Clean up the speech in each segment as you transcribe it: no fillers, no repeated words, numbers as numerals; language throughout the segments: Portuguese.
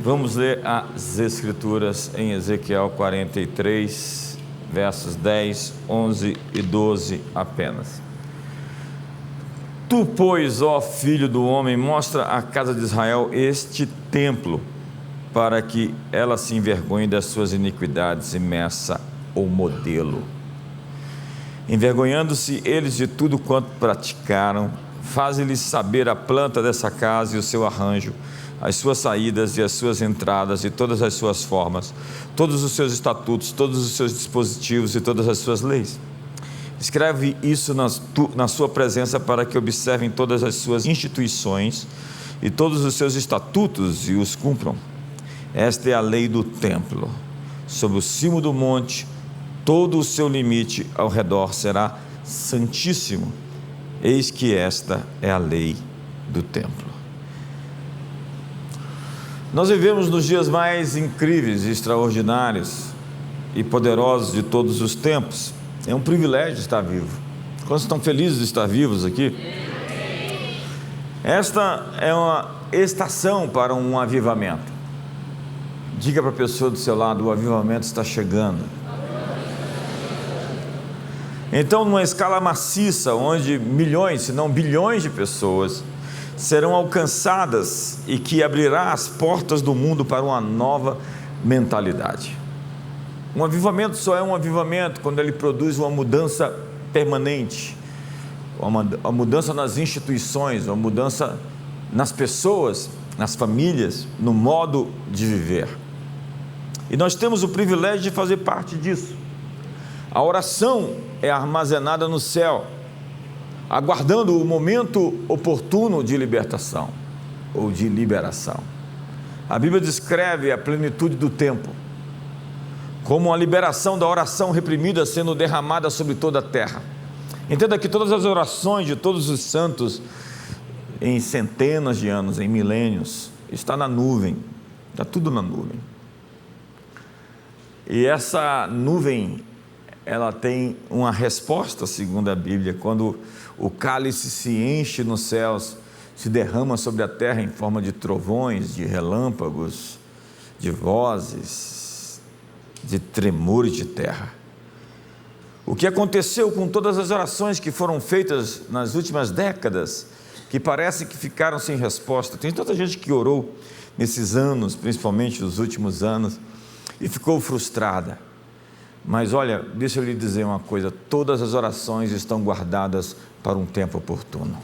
Vamos ler as Escrituras em Ezequiel 43, versos 10, 11 e 12 apenas. Tu, pois, ó filho do homem, mostra à casa de Israel este templo, para que ela se envergonhe das suas iniquidades e meça o modelo. Envergonhando-se eles de tudo quanto praticaram, faze-lhes saber a planta dessa casa e o seu arranjo, as suas saídas e as suas entradas e todas as suas formas, todos os seus estatutos, todos os seus dispositivos e todas as suas leis. Escreve isso na sua presença, para que observem todas as suas instituições e todos os seus estatutos e os cumpram. Esta é a lei do templo. Sobre o cimo do monte, todo o seu limite ao redor será santíssimo. Eis que esta é a lei do templo. Nós vivemos nos dias mais incríveis, extraordinários e poderosos de todos os tempos. É um privilégio estar vivo. Quantos estão felizes de estar vivos aqui? Esta é uma estação para um avivamento. Diga para a pessoa do seu lado: o avivamento está chegando. Então, numa escala maciça, onde milhões, se não bilhões de pessoas serão alcançadas, e que abrirá as portas do mundo para uma nova mentalidade. Um avivamento só é um avivamento quando ele produz uma mudança permanente, uma mudança nas instituições, uma mudança nas pessoas, nas famílias, no modo de viver. E nós temos o privilégio de fazer parte disso. A oração é armazenada no céu, aguardando o momento oportuno de libertação ou de liberação. A Bíblia descreve a plenitude do tempo como a liberação da oração reprimida sendo derramada sobre toda a terra. Entenda que todas as orações de todos os santos, em centenas de anos, em milênios, está na nuvem, está tudo na nuvem. E essa nuvem, ela tem uma resposta, segundo a Bíblia. Quando o cálice se enche nos céus, se derrama sobre a terra em forma de trovões, de relâmpagos, de vozes, de tremores de terra. O que aconteceu com todas as orações que foram feitas nas últimas décadas, que parece que ficaram sem resposta? Tem tanta gente que orou nesses anos, principalmente nos últimos anos, e ficou frustrada. Mas olha, deixa eu lhe dizer uma coisa: todas as orações estão guardadas para um tempo oportuno.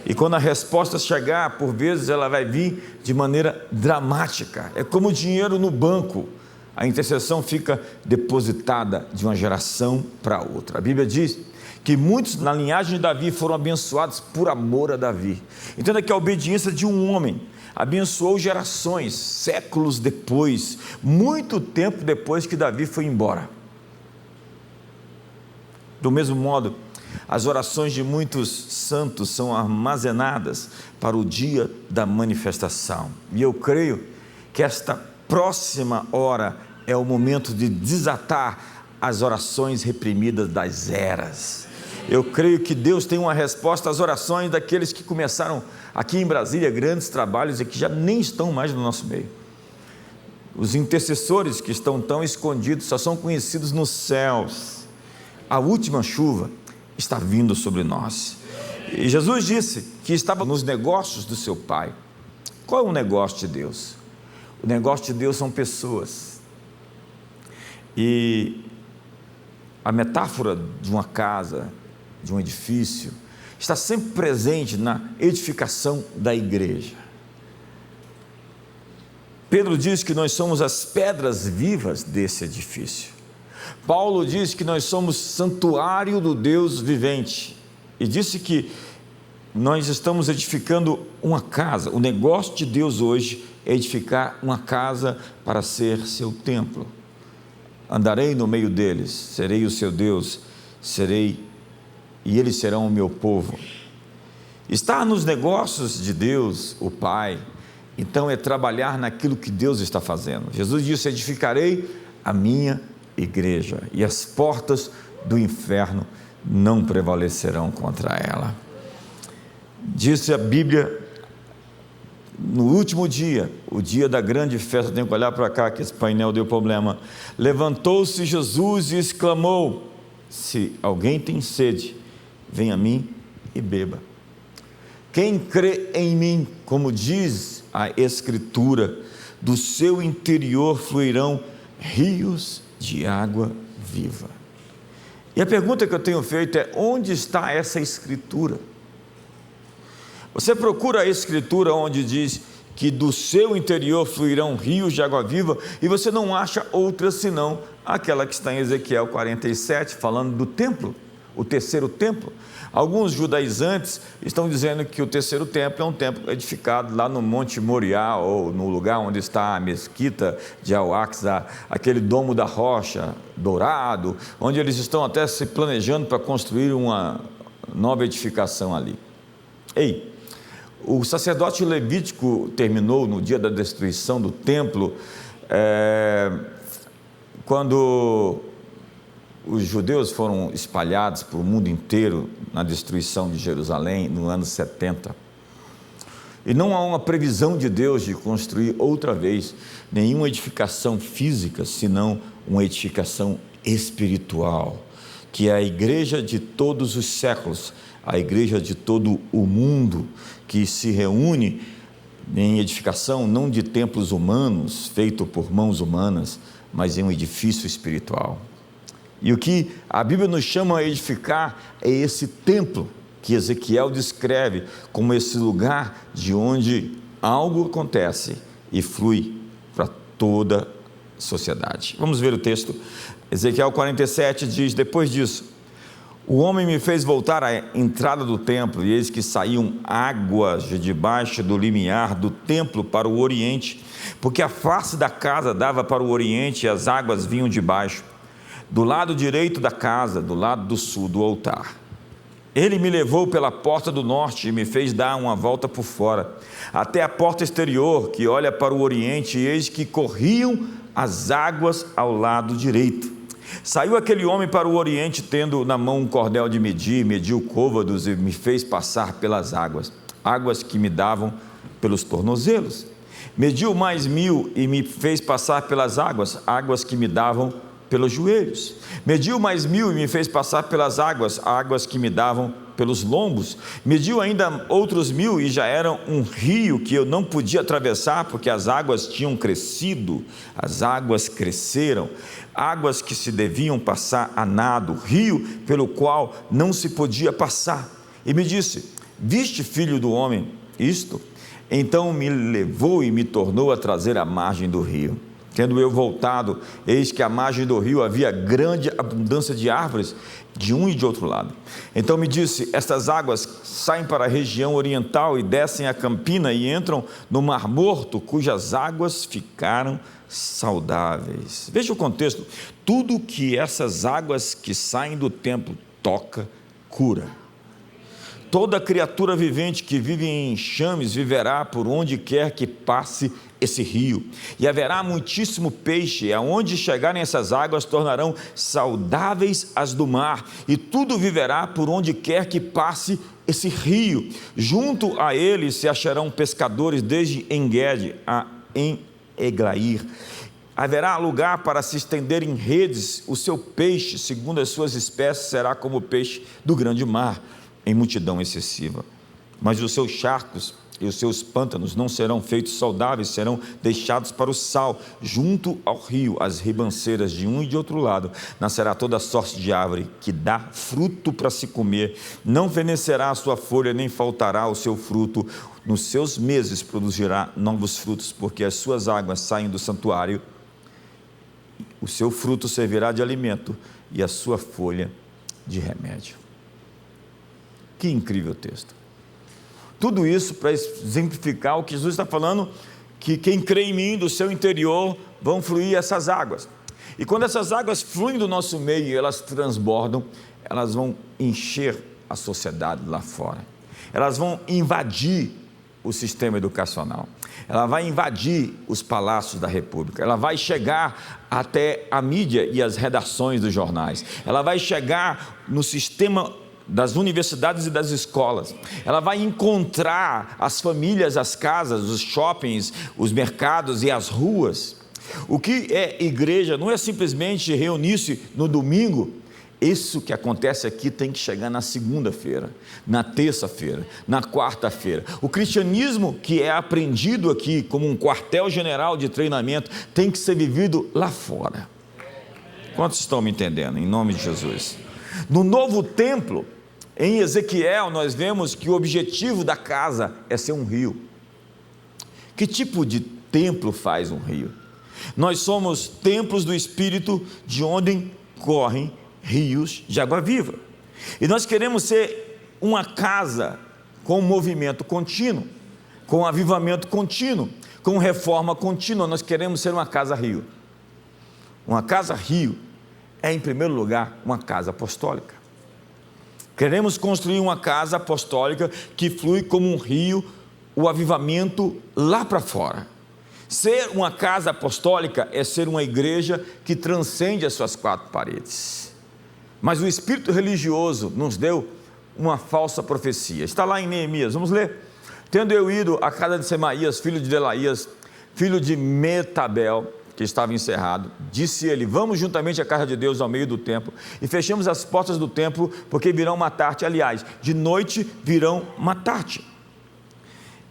E quando a resposta chegar, por vezes ela vai vir de maneira dramática. É como dinheiro no banco. A intercessão fica depositada de uma geração para outra. A Bíblia diz que muitos na linhagem de Davi foram abençoados por amor a Davi. Entenda que a obediência de um homem abençoou gerações, séculos depois, muito tempo depois que Davi foi embora. Do mesmo modo, as orações de muitos santos são armazenadas para o dia da manifestação. E eu creio que esta próxima hora é o momento de desatar as orações reprimidas das eras. Eu creio que Deus tem uma resposta às orações daqueles que começaram aqui em Brasília grandes trabalhos e que já nem estão mais no nosso meio. Os intercessores que estão tão escondidos só são conhecidos nos céus. A última chuva está vindo sobre nós. E Jesus disse que estava nos negócios do seu Pai. Qual é o negócio de Deus? O negócio de Deus são pessoas. E a metáfora de uma casa, de um edifício, está sempre presente na edificação da igreja. Pedro diz que nós somos as pedras vivas desse edifício. Paulo diz que nós somos santuário do Deus vivente, e disse que nós estamos edificando uma casa. O negócio de Deus hoje é edificar uma casa para ser seu templo. Andarei no meio deles, serei o seu Deus, e eles serão o meu povo. Estar nos negócios de Deus, o Pai, então é trabalhar naquilo que Deus está fazendo. Jesus disse: edificarei a minha igreja, e as portas do inferno não prevalecerão contra ela. Disse a Bíblia no último dia, o dia da grande festa, tenho que olhar para cá que esse painel deu problema. Levantou-se Jesus e exclamou: se alguém tem sede, venha a mim e beba. Quem crê em mim, como diz a Escritura, do seu interior fluirão rios de água viva. E a pergunta que eu tenho feito é: onde está essa Escritura? Você procura a Escritura onde diz que do seu interior fluirão rios de água viva, e você não acha outra senão aquela que está em Ezequiel 47, falando do templo, o terceiro templo. Alguns judaizantes estão dizendo que o terceiro templo é um templo edificado lá no Monte Moriá, ou no lugar onde está a mesquita de Al-Aqsa, aquele domo da rocha dourado, onde eles estão até se planejando para construir uma nova edificação ali. Ei, o sacerdote levítico terminou no dia da destruição do templo, quando os judeus foram espalhados para o mundo inteiro na destruição de Jerusalém no ano 70. E não há uma previsão de Deus de construir outra vez nenhuma edificação física, senão uma edificação espiritual, que é a igreja de todos os séculos, a igreja de todo o mundo, que se reúne em edificação não de templos humanos, feito por mãos humanas, mas em um edifício espiritual. E o que a Bíblia nos chama a edificar é esse templo que Ezequiel descreve como esse lugar de onde algo acontece e flui para toda a sociedade. Vamos ver o texto. Ezequiel 47 diz: depois disso, o homem me fez voltar à entrada do templo, e eis que saíam águas de debaixo do limiar do templo para o oriente, porque a face da casa dava para o oriente e as águas vinham de baixo, do lado direito da casa, do lado do sul do altar. Ele me levou pela porta do norte e me fez dar uma volta por fora, até a porta exterior que olha para o oriente, e eis que corriam as águas ao lado direito. Saiu aquele homem para o oriente, tendo na mão um cordel de medir, mediu côvados e me fez passar pelas águas, águas que me davam pelos tornozelos. Mediu mais 1000 e me fez passar pelas águas, águas que me davam pelos joelhos. Mediu mais 1000 e me fez passar pelas águas, águas que me davam pelos lombos. Mediu ainda outros 1000 e já era um rio que eu não podia atravessar, porque as águas tinham crescido, as águas cresceram, águas que se deviam passar a nado, rio pelo qual não se podia passar. E me disse: viste, filho do homem, isto? Então me levou e me tornou a trazer à margem do rio. Tendo eu voltado, eis que à margem do rio havia grande abundância de árvores, de um e de outro lado. Então me disse: estas águas saem para a região oriental e descem a campina e entram no Mar Morto, cujas águas ficaram saudáveis. Veja o contexto: tudo que essas águas que saem do templo toca, cura. Toda criatura vivente que vive em enxames viverá por onde quer que passe esse rio, e haverá muitíssimo peixe, aonde chegarem essas águas tornarão saudáveis as do mar, e tudo viverá por onde quer que passe esse rio. Junto a ele se acharão pescadores desde En-Gedi a En-Eglair. Haverá lugar para se estender em redes, o seu peixe, segundo as suas espécies, será como o peixe do grande mar, em multidão excessiva. Mas os seus charcos e os seus pântanos não serão feitos saudáveis, serão deixados para o sal. Junto ao rio, as ribanceiras de um e de outro lado, nascerá toda sorte de árvore que dá fruto para se comer. Não fenecerá a sua folha, nem faltará o seu fruto. Nos seus meses produzirá novos frutos, porque as suas águas saem do santuário. O seu fruto servirá de alimento e a sua folha de remédio. Que incrível texto. Tudo isso para exemplificar o que Jesus está falando, que quem crê em mim, do seu interior, vão fluir essas águas. E quando essas águas fluem do nosso meio e elas transbordam, elas vão encher a sociedade lá fora. Elas vão invadir o sistema educacional. Ela vai invadir os palácios da República. Ela vai chegar até a mídia e as redações dos jornais. Ela vai chegar no sistema das universidades e das escolas. Ela vai encontrar as famílias, as casas, os shoppings, os mercados e as ruas. O que é igreja não é simplesmente reunir-se no domingo. Isso que acontece aqui tem que chegar na segunda-feira, na terça-feira, na quarta-feira. O cristianismo que é aprendido aqui como um quartel-general de treinamento tem que ser vivido lá fora. Quantos estão me entendendo? Em nome de Jesus. No novo templo, em Ezequiel, nós vemos que o objetivo da casa é ser um rio. Que tipo de templo faz um rio? Nós somos templos do Espírito, de onde correm rios de água viva. E nós queremos ser uma casa com movimento contínuo, com avivamento contínuo, com reforma contínua. Nós queremos ser uma casa rio. Uma casa rio é, em primeiro lugar, uma casa apostólica. Queremos construir uma casa apostólica que flui como um rio, o avivamento lá para fora. Ser uma casa apostólica é ser uma igreja que transcende as suas quatro paredes. Mas o espírito religioso nos deu uma falsa profecia. Está lá em Neemias, vamos ler. Tendo eu ido à casa de Semaías, filho de Delaías, filho de Metabel, que estava encerrado, disse ele: vamos juntamente à casa de Deus ao meio do templo, e fechemos as portas do templo, porque virão matar-te. Aliás, de noite virão matar-te.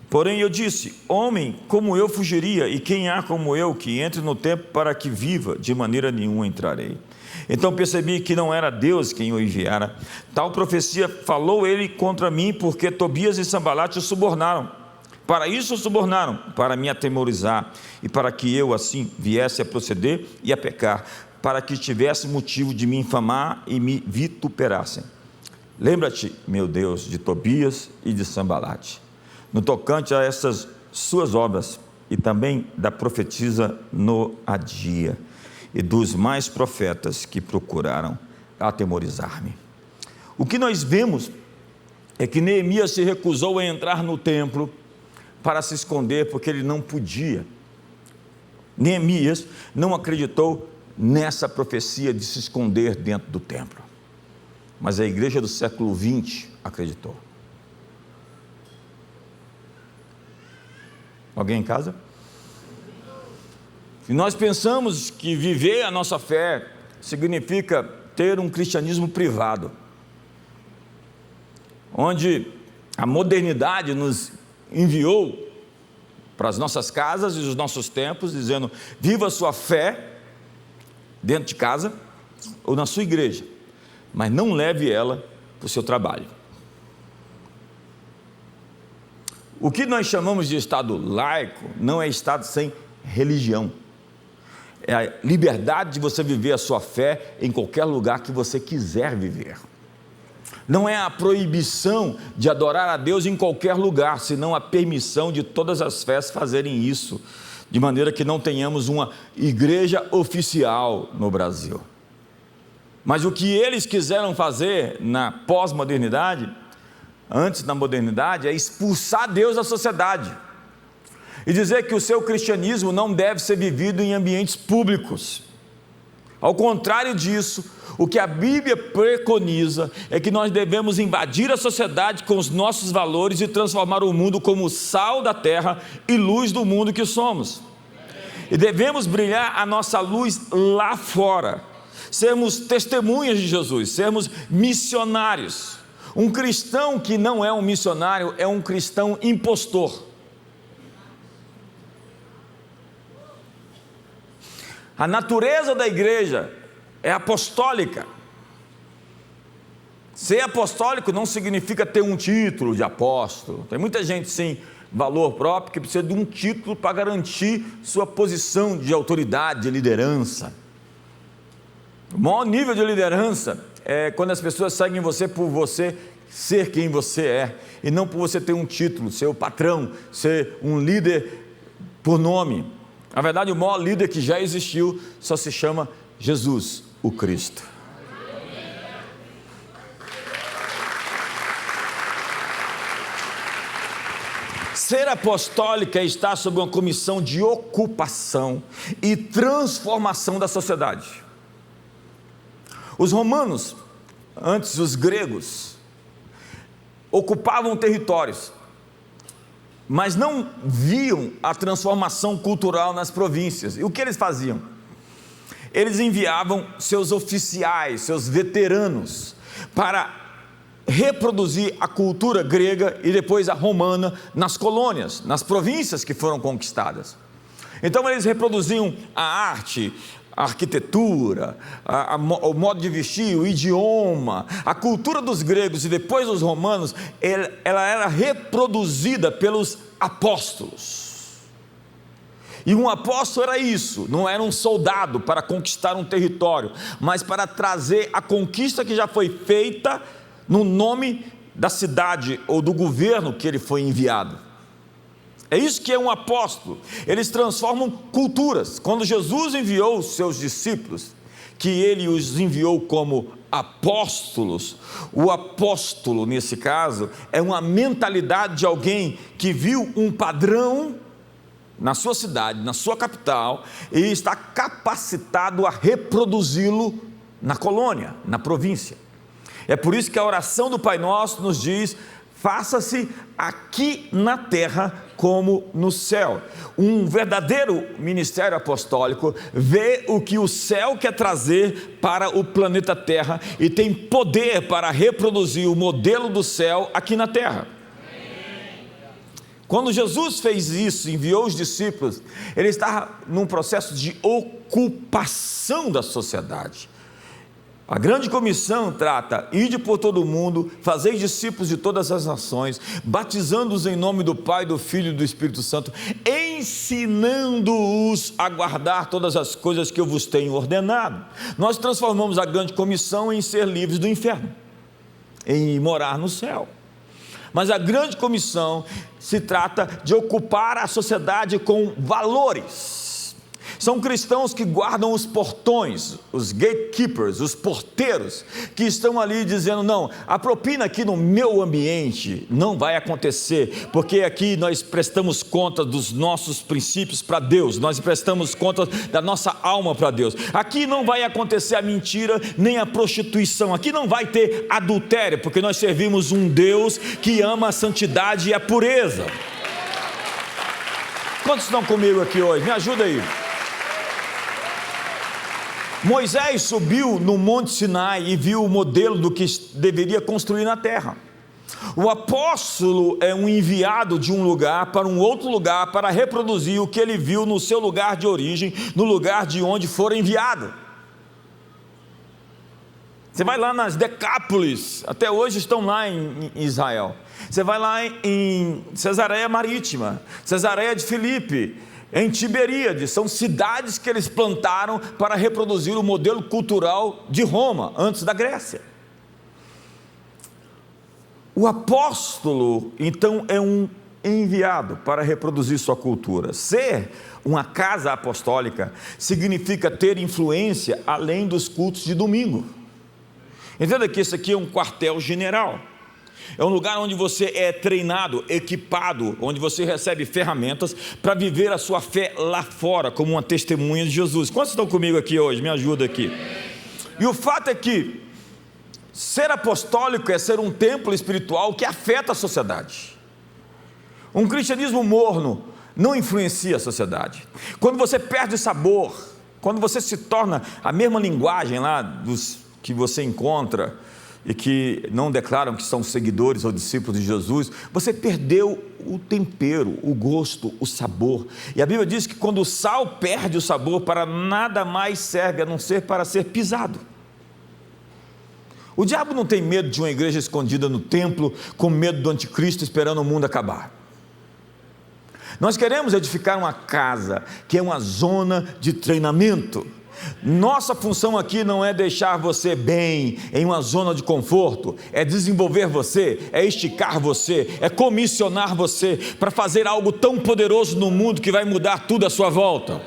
Porém eu disse: homem como eu fugiria, e quem há como eu que entre no templo para que viva? De maneira nenhuma entrarei. Então percebi que não era Deus quem o enviara. Tal profecia falou ele contra mim, porque Tobias e Sambalate o subornaram. Para isso o subornaram, para me atemorizar, e para que eu assim viesse a proceder e a pecar, para que tivesse motivo de me infamar e me vituperassem. Lembra-te, meu Deus, de Tobias e de Sambalate, no tocante a essas suas obras, e também da profetisa Noadia, e dos mais profetas que procuraram atemorizar-me. O que nós vemos é que Neemias se recusou a entrar no templo para se esconder, porque ele não podia. Neemias não acreditou nessa profecia de se esconder dentro do templo, mas a igreja do século 20 acreditou. Alguém em casa? Se nós pensamos que viver a nossa fé significa ter um cristianismo privado, onde a modernidade nos enviou para as nossas casas e os nossos templos, dizendo: viva a sua fé dentro de casa ou na sua igreja, mas não leve ela para o seu trabalho. O que nós chamamos de Estado laico não é Estado sem religião. É a liberdade de você viver a sua fé em qualquer lugar que você quiser viver. Não é a proibição de adorar a Deus em qualquer lugar, senão a permissão de todas as fés fazerem isso, de maneira que não tenhamos uma igreja oficial no Brasil. Mas o que eles quiseram fazer na pós-modernidade, antes da modernidade, é expulsar Deus da sociedade e dizer que o seu cristianismo não deve ser vivido em ambientes públicos. Ao contrário disso, o que a Bíblia preconiza é que nós devemos invadir a sociedade com os nossos valores e transformar o mundo como sal da terra e luz do mundo que somos. E devemos brilhar a nossa luz lá fora, sermos testemunhas de Jesus, sermos missionários. Um cristão que não é um missionário é um cristão impostor. A natureza da igreja é apostólica. Ser apostólico não significa ter um título de apóstolo. Tem muita gente sem valor próprio que precisa de um título para garantir sua posição de autoridade, de liderança. O maior nível de liderança é quando as pessoas seguem você por você ser quem você é, e não por você ter um título, ser o patrão, ser um líder por nome. Na verdade, o maior líder que já existiu só se chama Jesus, o Cristo. Ser apostólica é estar sob uma comissão de ocupação e transformação da sociedade. Os romanos, antes os gregos, ocupavam territórios, mas não viam a transformação cultural nas províncias. E o que eles faziam? Eles enviavam seus oficiais, seus veteranos, para reproduzir a cultura grega e depois a romana nas colônias, nas províncias que foram conquistadas. Então eles reproduziam a arte, a arquitetura, o modo de vestir, o idioma, a cultura dos gregos e depois dos romanos. Ela era reproduzida pelos apóstolos. E um apóstolo era isso, não era um soldado para conquistar um território, mas para trazer a conquista que já foi feita no nome da cidade ou do governo que ele foi enviado. É isso que é um apóstolo. Eles transformam culturas. Quando Jesus enviou os seus discípulos, que ele os enviou como apóstolos, o apóstolo nesse caso é uma mentalidade de alguém que viu um padrão na sua cidade, na sua capital, e está capacitado a reproduzi-lo na colônia, na província. É por isso que a oração do Pai Nosso nos diz: faça-se aqui na terra como no céu. Um verdadeiro ministério apostólico vê o que o céu quer trazer para o planeta Terra e tem poder para reproduzir o modelo do céu aqui na terra. Quando Jesus fez isso, enviou os discípulos, ele estava num processo de ocupação da sociedade. A grande comissão trata: ide por todo o mundo, fazei discípulos de todas as nações, batizando-os em nome do Pai, do Filho e do Espírito Santo, ensinando-os a guardar todas as coisas que eu vos tenho ordenado. Nós transformamos a grande comissão em ser livres do inferno, em morar no céu. Mas a grande comissão se trata de ocupar a sociedade com valores. São cristãos que guardam os portões, os gatekeepers, os porteiros, que estão ali dizendo: não, a propina aqui no meu ambiente não vai acontecer, porque aqui nós prestamos conta dos nossos princípios para Deus, nós prestamos conta da nossa alma para Deus. Aqui não vai acontecer a mentira, nem a prostituição, aqui não vai ter adultério, porque nós servimos um Deus que ama a santidade e a pureza. Quantos estão comigo aqui hoje? Me ajuda aí. Moisés subiu no Monte Sinai e viu o modelo do que deveria construir na terra. O apóstolo é um enviado de um lugar para um outro lugar para reproduzir o que ele viu no seu lugar de origem, no lugar de onde for enviado. Você vai lá nas Decápolis, até hoje estão lá em Israel. Você vai lá em Cesareia Marítima, Cesareia de Filipe, em Tiberíades, são cidades que eles plantaram para reproduzir o modelo cultural de Roma, antes da Grécia. O apóstolo, então, é um enviado para reproduzir sua cultura. Ser uma casa apostólica significa ter influência além dos cultos de domingo. Entenda que esse aqui é um quartel-general. É um lugar onde você é treinado, equipado, onde você recebe ferramentas para viver a sua fé lá fora, como uma testemunha de Jesus. Quantos estão comigo aqui hoje? Me ajuda aqui. E o fato é que ser apostólico é ser um templo espiritual que afeta a sociedade. Um cristianismo morno não influencia a sociedade. Quando você perde o sabor, quando você se torna a mesma linguagem lá dos que você encontra e que não declaram que são seguidores ou discípulos de Jesus, você perdeu o tempero, o gosto, o sabor. E a Bíblia diz que quando o sal perde o sabor, para nada mais serve a não ser para ser pisado. O diabo não tem medo de uma igreja escondida no templo, com medo do anticristo esperando o mundo acabar. Nós queremos edificar uma casa que é uma zona de treinamento. Nossa função aqui não é deixar você bem em uma zona de conforto, é desenvolver você, é esticar você, é comissionar você para fazer algo tão poderoso no mundo que vai mudar tudo à sua volta.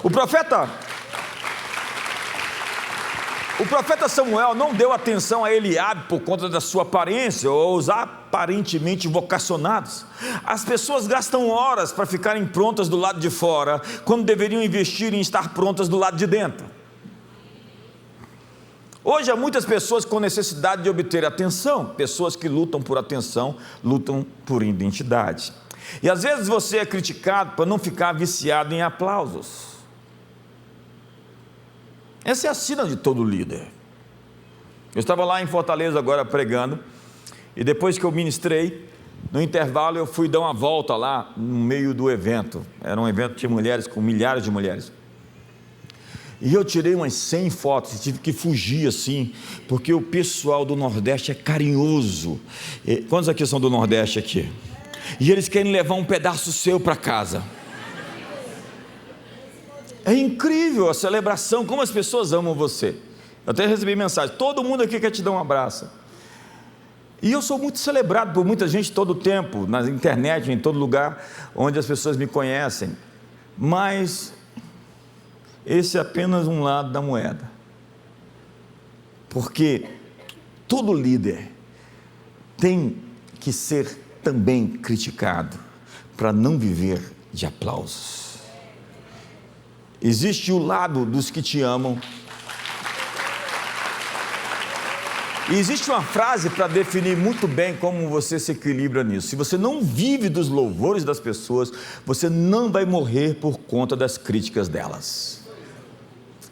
O profeta Samuel não deu atenção a Eliabe por conta da sua aparência ou os aparentemente vocacionados. As pessoas gastam horas para ficarem prontas do lado de fora, quando deveriam investir em estar prontas do lado de dentro. Hoje há muitas pessoas com necessidade de obter atenção, pessoas que lutam por atenção, lutam por identidade. E às vezes você é criticado por não ficar viciado em aplausos. Essa é a sina de todo líder. Eu estava lá em Fortaleza agora pregando, e depois que eu ministrei, no intervalo eu fui dar uma volta lá no meio do evento. Era um evento de mulheres, com milhares de mulheres. E eu tirei umas 100 fotos, tive que fugir assim, porque o pessoal do Nordeste é carinhoso. Quantos aqui são do Nordeste aqui? E eles querem levar um pedaço seu para casa. É incrível a celebração, como as pessoas amam você. Eu até recebi mensagem, todo mundo aqui quer te dar um abraço. E eu sou muito celebrado por muita gente todo o tempo, na internet, em todo lugar onde as pessoas me conhecem. Mas esse é apenas um lado da moeda. Porque todo líder tem que ser também criticado para não viver de aplausos. Existe o lado dos que te amam. E existe uma frase para definir muito bem como você se equilibra nisso. Se você não vive dos louvores das pessoas, você não vai morrer por conta das críticas delas.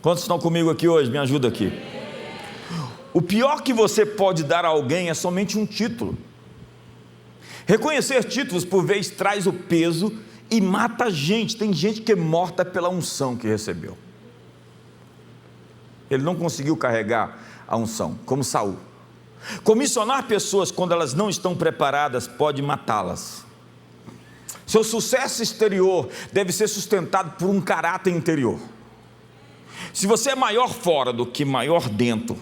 Quantos estão comigo aqui hoje? Me ajuda aqui. O pior que você pode dar a alguém é somente um título. Reconhecer títulos por vezes traz o peso e mata a gente. Tem gente que é morta pela unção que recebeu. Ele não conseguiu carregar a unção, como Saul. Comissionar pessoas quando elas não estão preparadas pode matá-las. Seu sucesso exterior deve ser sustentado por um caráter interior. Se você é maior fora do que maior dentro,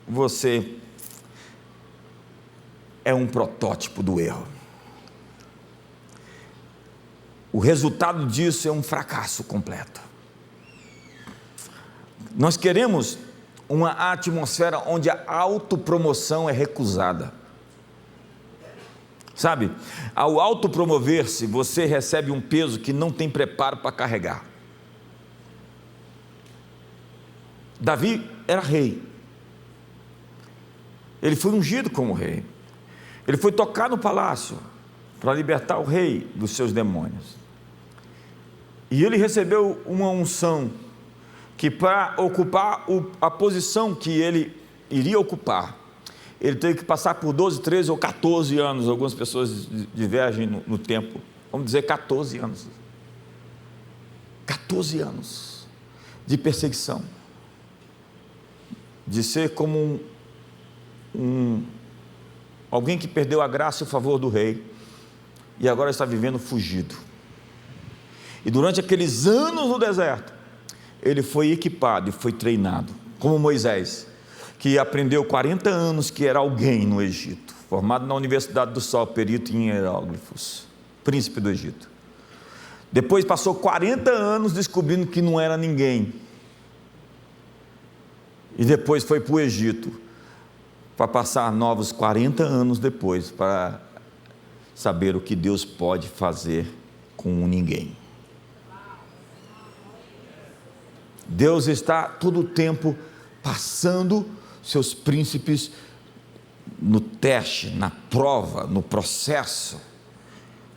você é um protótipo do erro. O resultado disso é um fracasso completo. Nós queremos uma atmosfera onde a autopromoção é recusada. Sabe, ao autopromover-se, você recebe um peso que não tem preparo para carregar. Davi era rei. Ele foi ungido como rei. Ele foi tocar no palácio para libertar o rei dos seus demônios. E ele recebeu uma unção que, para ocupar a posição que ele iria ocupar, ele teve que passar por 12, 13 ou 14 anos, algumas pessoas divergem no tempo, vamos dizer 14 anos. 14 anos de perseguição, de ser como alguém que perdeu a graça e o favor do rei, e agora está vivendo fugido. E durante aqueles anos no deserto, ele foi equipado e foi treinado, como Moisés, que aprendeu 40 anos que era alguém no Egito, formado na Universidade do Sol, perito em hieróglifos, príncipe do Egito. Depois passou 40 anos descobrindo que não era ninguém. E depois foi para o Egito, para passar novos 40 anos depois, para saber o que Deus pode fazer com um ninguém. Deus está todo o tempo passando seus príncipes no teste, na prova, no processo,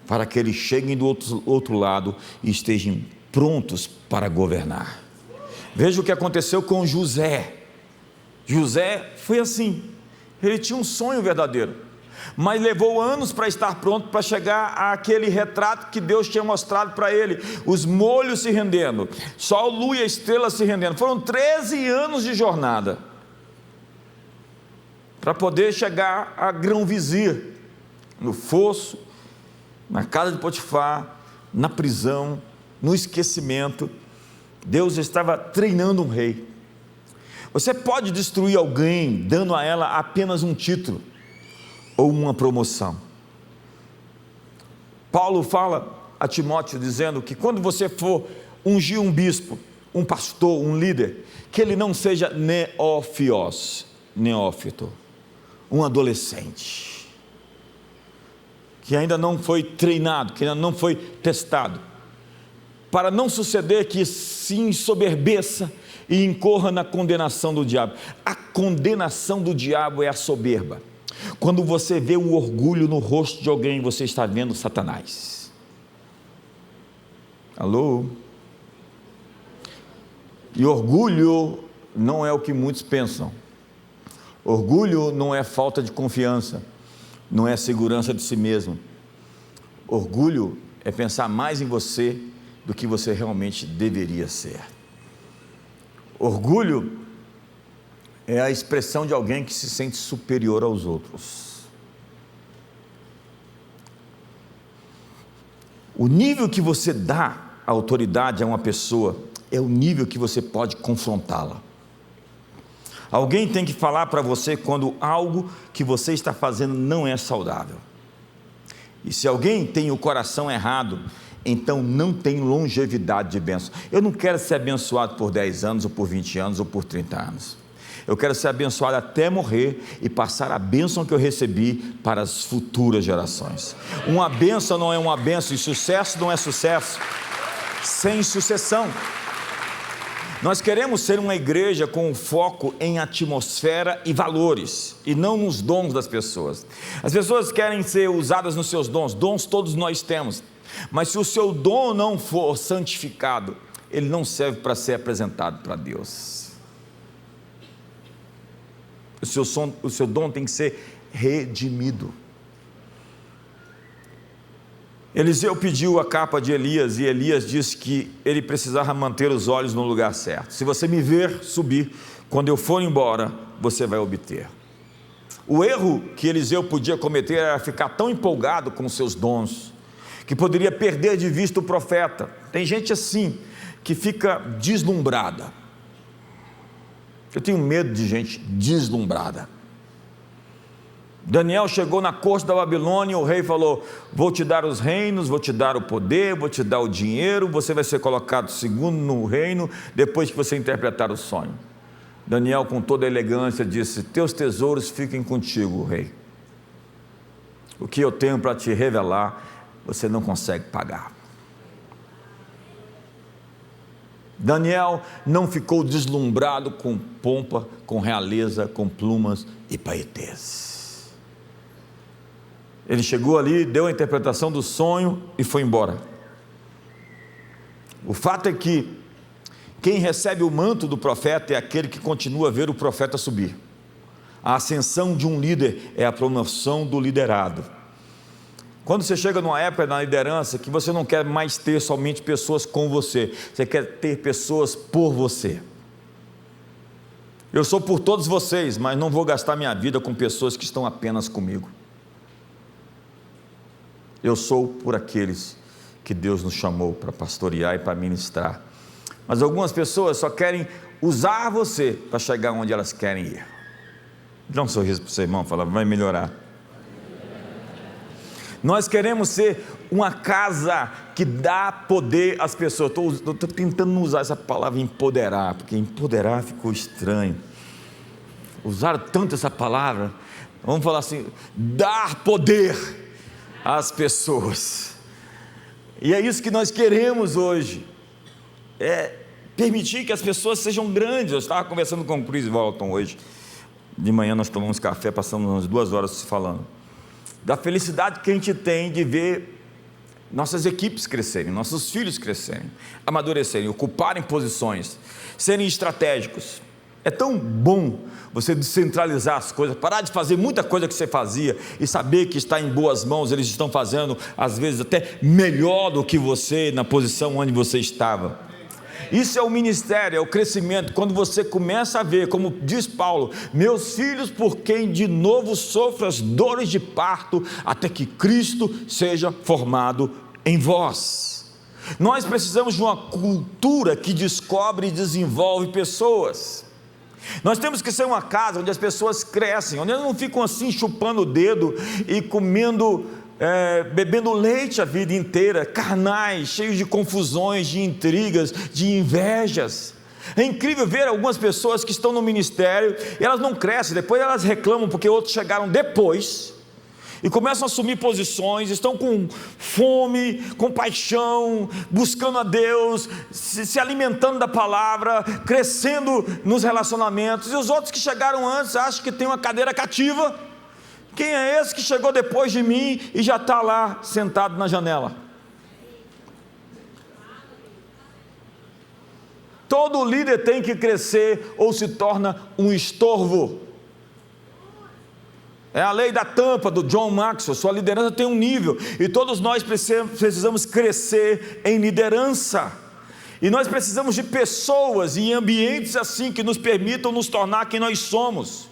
para que eles cheguem do outro lado e estejam prontos para governar. Veja o que aconteceu com José. José foi assim, ele tinha um sonho verdadeiro, mas levou anos para estar pronto para chegar àquele retrato que Deus tinha mostrado para ele, os molhos se rendendo, só a lua e a estrela se rendendo. Foram 13 anos de jornada para poder chegar a grão-vizir, no fosso, na casa de Potifar, na prisão, no esquecimento. Deus estava treinando um rei. Você pode destruir alguém dando a ela apenas um título ou uma promoção. Paulo fala a Timóteo dizendo que quando você for ungir um bispo, um pastor, um líder, que ele não seja neófito, um adolescente, que ainda não foi treinado, que ainda não foi testado, para não suceder que se ensoberbeça e incorra na condenação do diabo. A condenação do diabo é a soberba. Quando você vê o orgulho no rosto de alguém, você está vendo Satanás. Alô? E orgulho não é o que muitos pensam. Orgulho não é falta de confiança, não é segurança de si mesmo. Orgulho é pensar mais em você do que você realmente deveria ser. Orgulho é a expressão de alguém que se sente superior aos outros. O nível que você dá autoridade a uma pessoa é o nível que você pode confrontá-la. Alguém tem que falar para você quando algo que você está fazendo não é saudável. E se alguém tem o coração errado, então não tem longevidade de bênção. Eu não quero ser abençoado por 10 anos, ou por 20 anos, ou por 30 anos. Eu quero ser abençoado até morrer e passar a bênção que eu recebi para as futuras gerações. Uma bênção não é uma bênção, e sucesso não é sucesso sem sucessão. Nós queremos ser uma igreja com foco em atmosfera e valores, e não nos dons das pessoas. As pessoas querem ser usadas nos seus dons. Dons todos nós temos, mas se o seu dom não for santificado, ele não serve para ser apresentado para Deus. O seu dom tem que ser redimido. Eliseu pediu a capa de Elias, e Elias disse que ele precisava manter os olhos no lugar certo. Se você me ver subir, quando eu for embora, você vai obter. O erro que Eliseu podia cometer era ficar tão empolgado com os seus dons, que poderia perder de vista o profeta. Tem gente assim, que fica deslumbrada. Eu tenho medo de gente deslumbrada. Daniel chegou na corte da Babilônia, o rei falou: vou te dar os reinos, vou te dar o poder, vou te dar o dinheiro, você vai ser colocado segundo no reino, depois que você interpretar o sonho. Daniel, com toda a elegância, disse: teus tesouros fiquem contigo, rei. O que eu tenho para te revelar, você não consegue pagar. Daniel não ficou deslumbrado com pompa, com realeza, com plumas e paetês. Ele chegou ali, deu a interpretação do sonho e foi embora. O fato é que quem recebe o manto do profeta é aquele que continua a ver o profeta subir. A ascensão de um líder é a promoção do liderado. Quando você chega numa época na liderança que você não quer mais ter somente pessoas com você, você quer ter pessoas por você. Eu sou por todos vocês, mas não vou gastar minha vida com pessoas que estão apenas comigo. Eu sou por aqueles que Deus nos chamou para pastorear e para ministrar. Mas algumas pessoas só querem usar você para chegar onde elas querem ir. Dá um sorriso para o seu irmão, fala: vai melhorar. Nós queremos ser uma casa que dá poder às pessoas. Estou tentando não usar essa palavra empoderar, porque empoderar ficou estranho. Usaram tanto essa palavra. Vamos falar assim: dar poder às pessoas. E é isso que nós queremos hoje. É permitir que as pessoas sejam grandes. Eu estava conversando com o Chris Walton hoje. De manhã nós tomamos café, passamos umas 2 horas se falando da felicidade que a gente tem de ver nossas equipes crescerem, nossos filhos crescerem, amadurecerem, ocuparem posições, serem estratégicos. É tão bom você descentralizar as coisas, parar de fazer muita coisa que você fazia e saber que está em boas mãos. Eles estão fazendo, às vezes, até melhor do que você na posição onde você estava. Isso é o ministério, é o crescimento. Quando você começa a ver, como diz Paulo: meus filhos, por quem de novo sofro as dores de parto, até que Cristo seja formado em vós. Nós precisamos de uma cultura que descobre e desenvolve pessoas. Nós temos que ser uma casa onde as pessoas crescem, onde elas não ficam assim chupando o dedo e comendo, bebendo leite a vida inteira, carnais, cheios de confusões, de intrigas, de invejas. É incrível ver algumas pessoas que estão no ministério e elas não crescem, depois elas reclamam porque outros chegaram depois, e começam a assumir posições, estão com fome, com paixão, buscando a Deus, se alimentando da palavra, crescendo nos relacionamentos, e os outros que chegaram antes acham que tem uma cadeira cativa. Quem é esse que chegou depois de mim e já está lá sentado na janela? Todo líder tem que crescer ou se torna um estorvo. É a lei da tampa do John Maxwell. Sua liderança tem um nível e todos nós precisamos crescer em liderança. E nós precisamos de pessoas e ambientes assim que nos permitam nos tornar quem nós somos.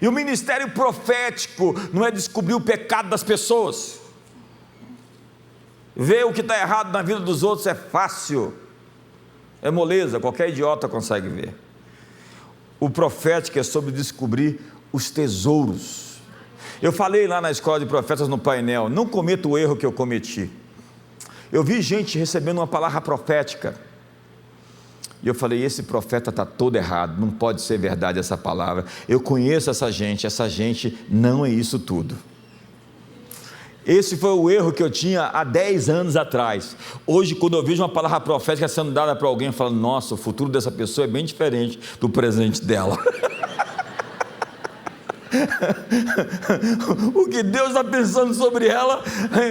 E o ministério profético não é descobrir o pecado das pessoas. Ver o que está errado na vida dos outros é fácil, é moleza, qualquer idiota consegue ver. O profético é sobre descobrir os tesouros. Eu falei lá na escola de profetas no painel, não cometa o erro que eu cometi. Eu vi gente recebendo uma palavra profética, e eu falei, esse profeta está todo errado, não pode ser verdade essa palavra. Eu conheço essa gente não é isso tudo. Esse foi o erro que eu tinha há 10 anos atrás. Hoje, quando eu vejo uma palavra profética sendo dada para alguém, eu falo, nossa, o futuro dessa pessoa é bem diferente do presente dela. O que Deus está pensando sobre ela,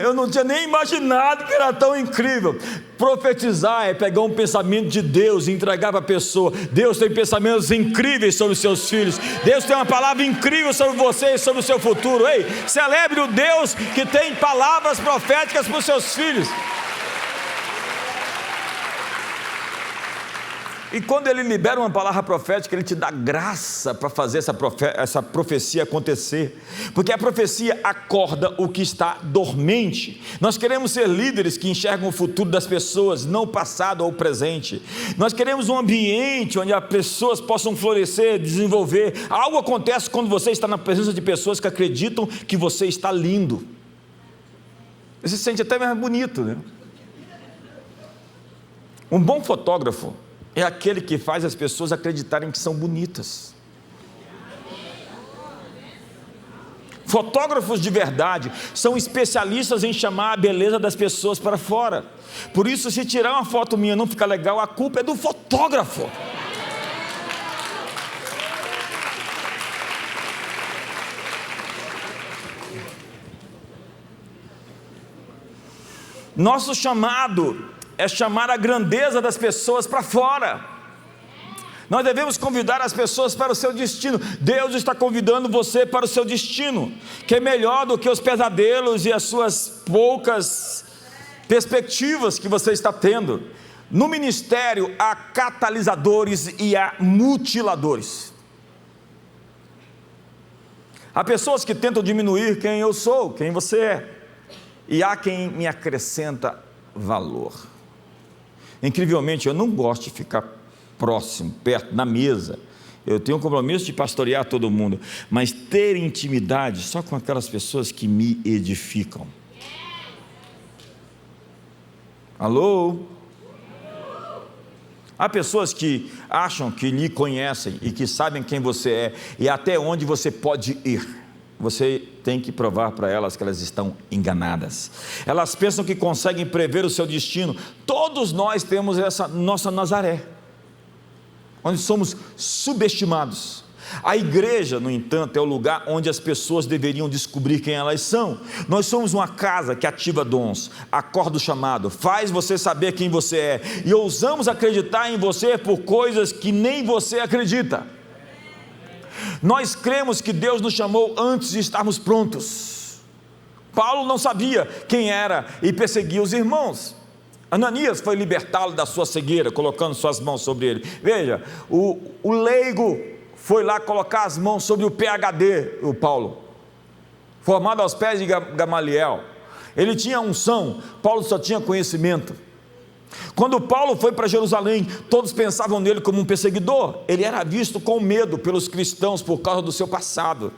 eu não tinha nem imaginado que era tão incrível. Profetizar é pegar um pensamento de Deus e entregar para a pessoa. Deus tem pensamentos incríveis sobre os seus filhos. Deus tem uma palavra incrível sobre você e sobre o seu futuro. Ei, celebre o Deus que tem palavras proféticas para os seus filhos. E quando Ele libera uma palavra profética, Ele te dá graça para fazer essa profecia acontecer, porque a profecia acorda o que está dormente. Nós queremos ser líderes que enxergam o futuro das pessoas, não o passado ou o presente. Nós queremos um ambiente onde as pessoas possam florescer, desenvolver. Algo acontece quando você está na presença de pessoas que acreditam que você está lindo. Você se sente até mais bonito, né? Um bom fotógrafo é aquele que faz as pessoas acreditarem que são bonitas. Fotógrafos de verdade são especialistas em chamar a beleza das pessoas para fora. Por isso, se tirar uma foto minha e não ficar legal, a culpa é do fotógrafo. Nosso chamado é chamar a grandeza das pessoas para fora. Nós devemos convidar as pessoas para o seu destino. Deus está convidando você para o seu destino, que é melhor do que os pesadelos e as suas poucas perspectivas que você está tendo. No ministério há catalisadores e há mutiladores. Há pessoas que tentam diminuir quem eu sou, quem você é, e há quem me acrescenta valor. Incrivelmente, eu não gosto de ficar próximo, perto, na mesa. Eu tenho um compromisso de pastorear todo mundo, mas ter intimidade só com aquelas pessoas que me edificam. Alô? Há pessoas que acham que lhe conhecem e que sabem quem você é e até onde você pode ir. Você tem que provar para elas que elas estão enganadas. Elas pensam que conseguem prever o seu destino. Todos nós temos essa nossa Nazaré, onde somos subestimados. A igreja, no entanto, é o lugar onde as pessoas deveriam descobrir quem elas são. Nós somos uma casa que ativa dons, acorda o chamado, faz você saber quem você é, e ousamos acreditar em você por coisas que nem você acredita. Nós cremos que Deus nos chamou antes de estarmos prontos. Paulo não sabia quem era e perseguia os irmãos. Ananias foi libertá-lo da sua cegueira, colocando suas mãos sobre ele. Veja, o leigo foi lá colocar as mãos sobre o PhD, o Paulo, formado aos pés de Gamaliel. Ele tinha unção, Paulo só tinha conhecimento. Quando Paulo foi para Jerusalém, todos pensavam nele como um perseguidor. Ele era visto com medo pelos cristãos por causa do seu passado.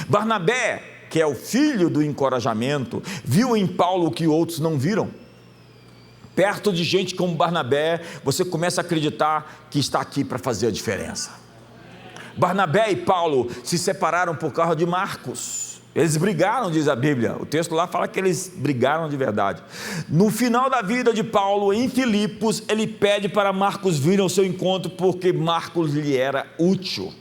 Barnabé, que é o filho do encorajamento, viu em Paulo o que outros não viram. Perto de gente como Barnabé, você começa a acreditar que está aqui para fazer a diferença. Barnabé e Paulo se separaram por causa de Marcos. Eles brigaram, diz a Bíblia. O texto lá fala que eles brigaram de verdade. No final da vida de Paulo, em Filipos, ele pede para Marcos vir ao seu encontro, porque Marcos lhe era útil.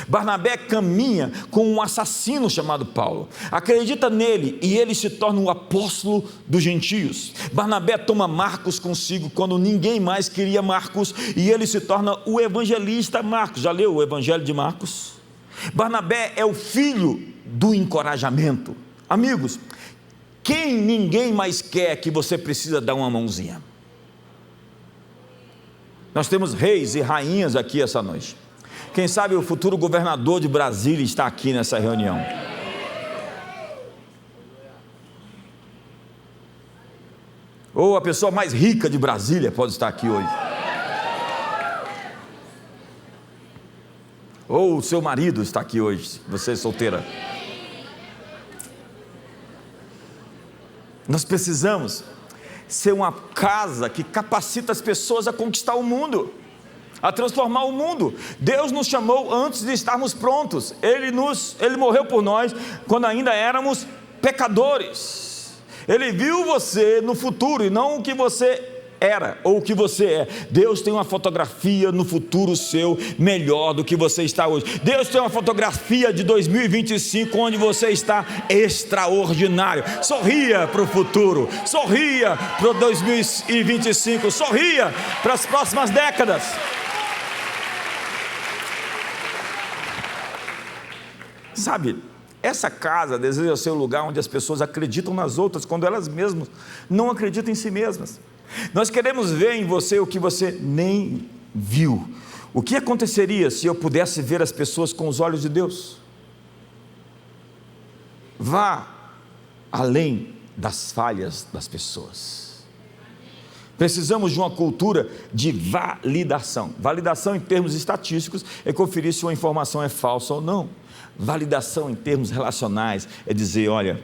Barnabé caminha com um assassino chamado Paulo, acredita nele e ele se torna o apóstolo dos gentios. Barnabé toma Marcos consigo quando ninguém mais queria Marcos, e ele se torna o evangelista Marcos. Já leu o evangelho de Marcos? Barnabé é o filho do encorajamento. Amigos, quem ninguém mais quer que você precisa dar uma mãozinha? Nós temos reis e rainhas aqui essa noite. Quem sabe o futuro governador de Brasília está aqui nessa reunião. Ou a pessoa mais rica de Brasília pode estar aqui hoje. Ou o seu marido está aqui hoje, você é solteira. Nós precisamos ser uma casa que capacita as pessoas a conquistar o mundo, a transformar o mundo. Deus nos chamou antes de estarmos prontos. Ele morreu por nós quando ainda éramos pecadores. Ele viu você no futuro e não o que você era ou o que você é. Deus tem uma fotografia no futuro seu melhor do que você está hoje. Deus tem uma fotografia de 2025 onde você está extraordinário. Sorria para o futuro, sorria para o 2025, sorria para as próximas décadas. Sabe, essa casa deseja ser o lugar onde as pessoas acreditam nas outras quando elas mesmas não acreditam em si mesmas. Nós queremos ver em você o que você nem viu. O que aconteceria se eu pudesse ver as pessoas com os olhos de Deus? Vá além das falhas das pessoas. Precisamos de uma cultura de validação. Validação em termos estatísticos é conferir se uma informação é falsa ou não. Validação em termos relacionais é dizer: olha,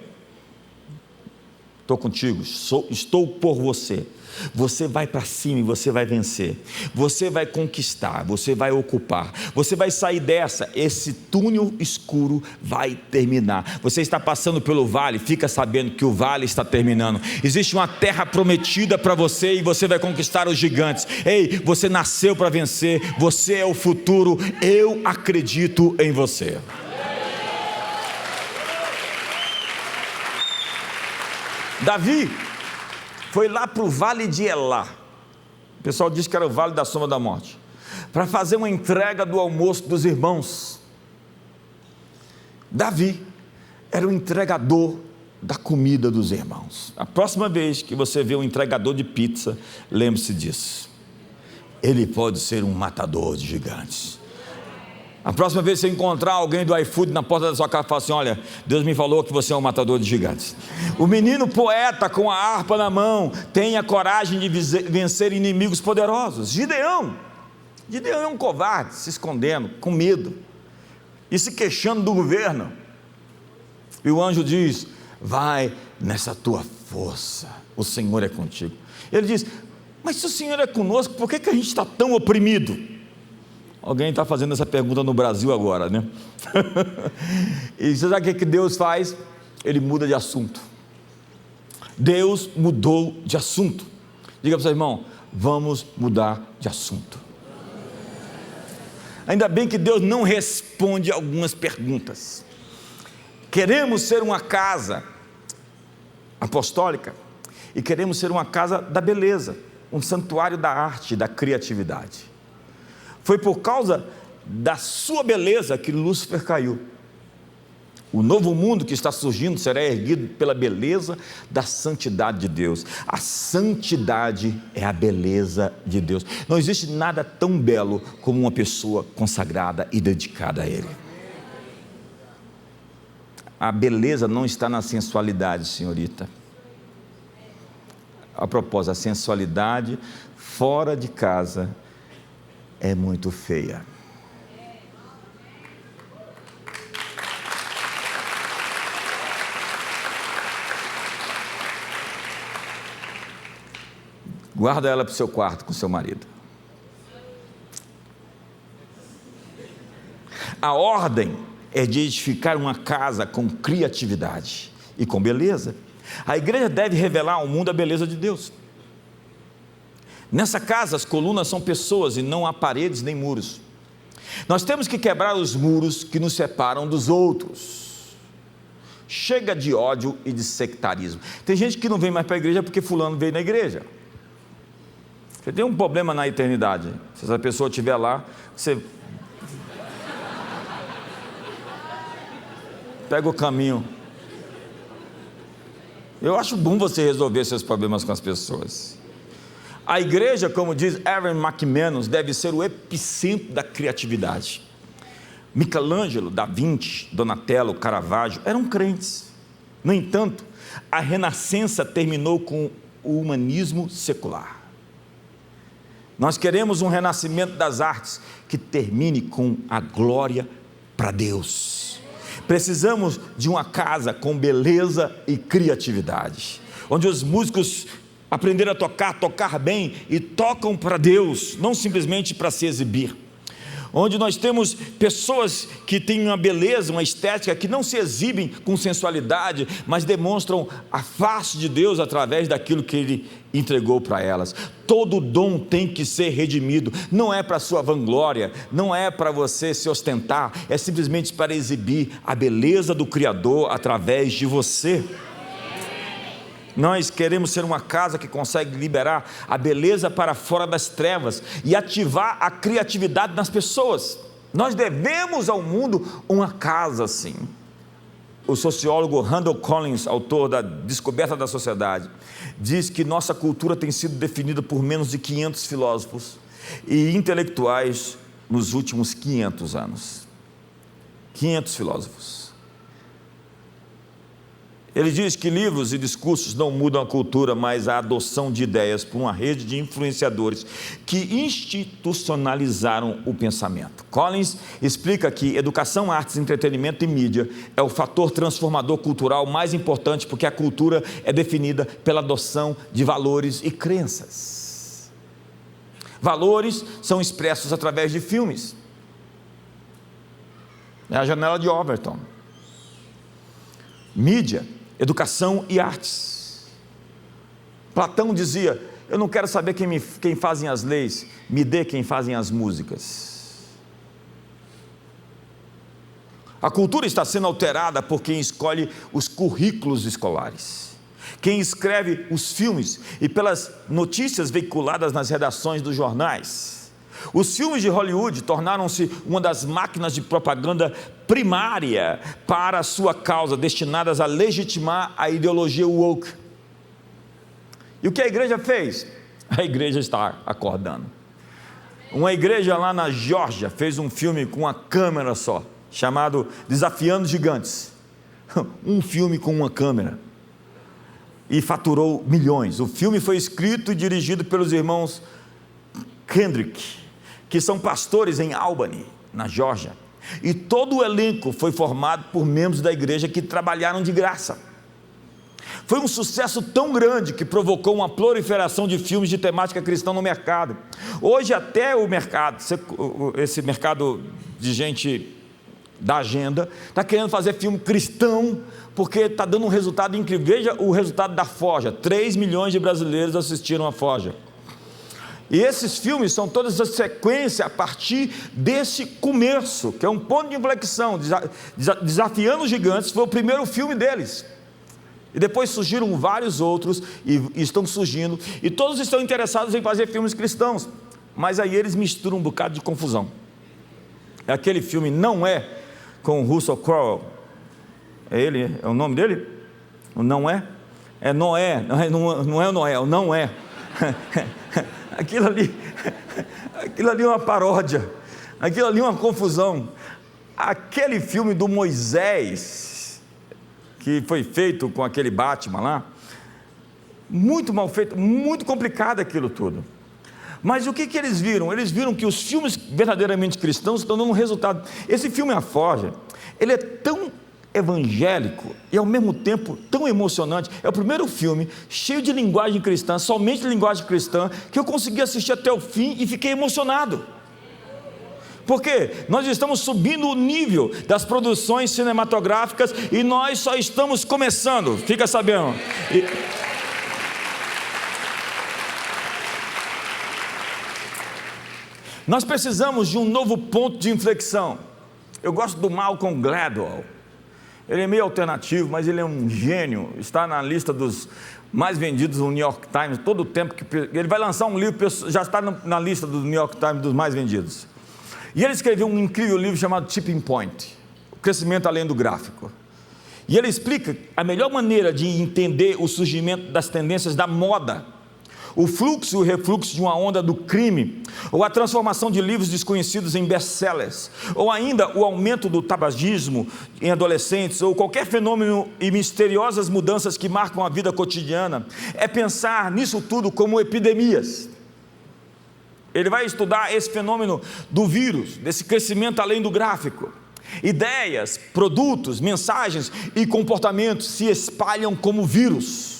estou contigo, estou por você. Você vai para cima e você vai vencer. Você vai conquistar, você vai ocupar. Você vai sair dessa, esse túnel escuro vai terminar. Você está passando pelo vale, fica sabendo que o vale está terminando. Existe uma terra prometida para você e você vai conquistar os gigantes. Ei, você nasceu para vencer, você é o futuro, eu acredito em você. Davi foi lá para o vale de Elá, o pessoal diz que era o vale da sombra da morte, para fazer uma entrega do almoço dos irmãos. Davi era o entregador da comida dos irmãos. A próxima vez que você vê um entregador de pizza, lembre-se disso, ele pode ser um matador de gigantes. A próxima vez que você encontrar alguém do iFood na porta da sua casa, fala assim: olha, Deus me falou que você é um matador de gigantes. O menino poeta com a harpa na mão tem a coragem de vencer inimigos poderosos. Gideão é um covarde, se escondendo, com medo e se queixando do governo. E o anjo diz: vai nessa tua força, o Senhor é contigo. Ele diz: mas se o Senhor é conosco, por que a gente está tão oprimido? Alguém está fazendo essa pergunta no Brasil agora, né? E você sabe o que Deus faz? Ele muda de assunto. Deus mudou de assunto. Diga para o seu irmão: vamos mudar de assunto. Ainda bem que Deus não responde algumas perguntas. Queremos ser uma casa apostólica e queremos ser uma casa da beleza, um santuário da arte, da criatividade. Foi por causa da sua beleza que Lúcifer caiu. O novo mundo que está surgindo será erguido pela beleza da santidade de Deus. A santidade é a beleza de Deus. Não existe nada tão belo como uma pessoa consagrada e dedicada a Ele. A beleza não está na sensualidade, senhorita. A propósito, a sensualidade fora de casa é muito feia. Guarda ela para o seu quarto com seu marido. A ordem é de edificar uma casa com criatividade e com beleza. A igreja deve revelar ao mundo a beleza de Deus. Nessa casa, as colunas são pessoas e não há paredes nem muros. Nós temos que quebrar os muros que nos separam dos outros. Chega de ódio e de sectarismo. Tem gente que não vem mais para a igreja porque fulano veio na igreja. Você tem um problema na eternidade. Se essa pessoa estiver lá, você pega o caminho. Eu acho bom você resolver seus problemas com as pessoas. A igreja, como diz Aaron McManus, deve ser o epicentro da criatividade. Michelangelo, Da Vinci, Donatello, Caravaggio eram crentes. No entanto, a Renascença terminou com o humanismo secular. Nós queremos um renascimento das artes que termine com a glória para Deus. Precisamos de uma casa com beleza e criatividade, onde os músicos aprenderam a tocar bem e tocam para Deus, não simplesmente para se exibir. Onde nós temos pessoas que têm uma beleza, uma estética, que não se exibem com sensualidade, mas demonstram a face de Deus através daquilo que Ele entregou para elas. Todo dom tem que ser redimido, não é para sua vanglória, não é para você se ostentar, é simplesmente para exibir a beleza do Criador através de você. Nós queremos ser uma casa que consegue liberar a beleza para fora das trevas e ativar a criatividade nas pessoas. Nós devemos ao mundo uma casa assim. O sociólogo Randall Collins, autor da Descoberta da Sociedade, diz que nossa cultura tem sido definida por menos de 500 filósofos e intelectuais nos últimos 500 anos. 500 filósofos. Ele diz que livros e discursos não mudam a cultura, mas a adoção de ideias por uma rede de influenciadores que institucionalizaram o pensamento. Collins explica que educação, artes, entretenimento e mídia é o fator transformador cultural mais importante, porque a cultura é definida pela adoção de valores e crenças. Valores são expressos através de filmes. É a janela de Overton. Mídia, educação e artes. Platão dizia: eu não quero saber quem fazem as leis, me dê quem fazem as músicas. A cultura está sendo alterada por quem escolhe os currículos escolares, quem escreve os filmes e pelas notícias veiculadas nas redações dos jornais. Os filmes de Hollywood tornaram-se uma das máquinas de propaganda primária para a sua causa, destinadas a legitimar a ideologia woke. E o que a igreja fez? A igreja está acordando. Uma igreja lá na Geórgia fez um filme com uma câmera só, chamado Desafiando Gigantes. Um filme com uma câmera. E faturou milhões. O filme foi escrito e dirigido pelos irmãos Kendrick, que são pastores em Albany, na Geórgia, e todo o elenco foi formado por membros da igreja que trabalharam de graça. Foi um sucesso tão grande que provocou uma proliferação de filmes de temática cristã no mercado. Hoje até o mercado, esse mercado de gente da agenda, está querendo fazer filme cristão, porque está dando um resultado incrível. Veja o resultado da Forja: 3 milhões de brasileiros assistiram a Forja. E esses filmes são todas as sequências a partir desse começo, que é um ponto de inflexão. Desafiando os Gigantes foi o primeiro filme deles. E depois surgiram vários outros, e estão surgindo, e todos estão interessados em fazer filmes cristãos. Mas aí eles misturam um bocado de confusão. Aquele filme não é com o Russell Crowe. É ele? É o nome dele? O Não É? É Noé. Não é o Noé, o Não É. Aquilo ali é uma paródia, aquilo ali é uma confusão. Aquele filme do Moisés, que foi feito com aquele Batman lá, muito mal feito, muito complicado aquilo tudo. Mas o que eles viram? Eles viram que os filmes verdadeiramente cristãos estão dando um resultado. Esse filme A Forja, ele é tão evangélico e ao mesmo tempo tão emocionante. É o primeiro filme cheio de linguagem cristã, somente linguagem cristã, que eu consegui assistir até o fim e fiquei emocionado. Porque nós estamos subindo o nível das produções cinematográficas e nós só estamos começando, fica sabendo. Nós precisamos de um novo ponto de inflexão. Eu gosto do Malcolm Gladwell. Ele é meio alternativo, mas ele é um gênio. Está na lista dos mais vendidos no New York Times. Todo o tempo que ele vai lançar um livro, já está na lista do New York Times dos mais vendidos. E ele escreveu um incrível livro chamado Tipping Point, o crescimento além do gráfico. E ele explica a melhor maneira de entender o surgimento das tendências da moda, o fluxo e o refluxo de uma onda do crime, ou a transformação de livros desconhecidos em best-sellers, ou ainda o aumento do tabagismo em adolescentes, ou qualquer fenômeno e misteriosas mudanças que marcam a vida cotidiana, é pensar nisso tudo como epidemias. Ele vai estudar esse fenômeno do vírus, desse crescimento além do gráfico. Ideias, produtos, mensagens e comportamentos se espalham como vírus.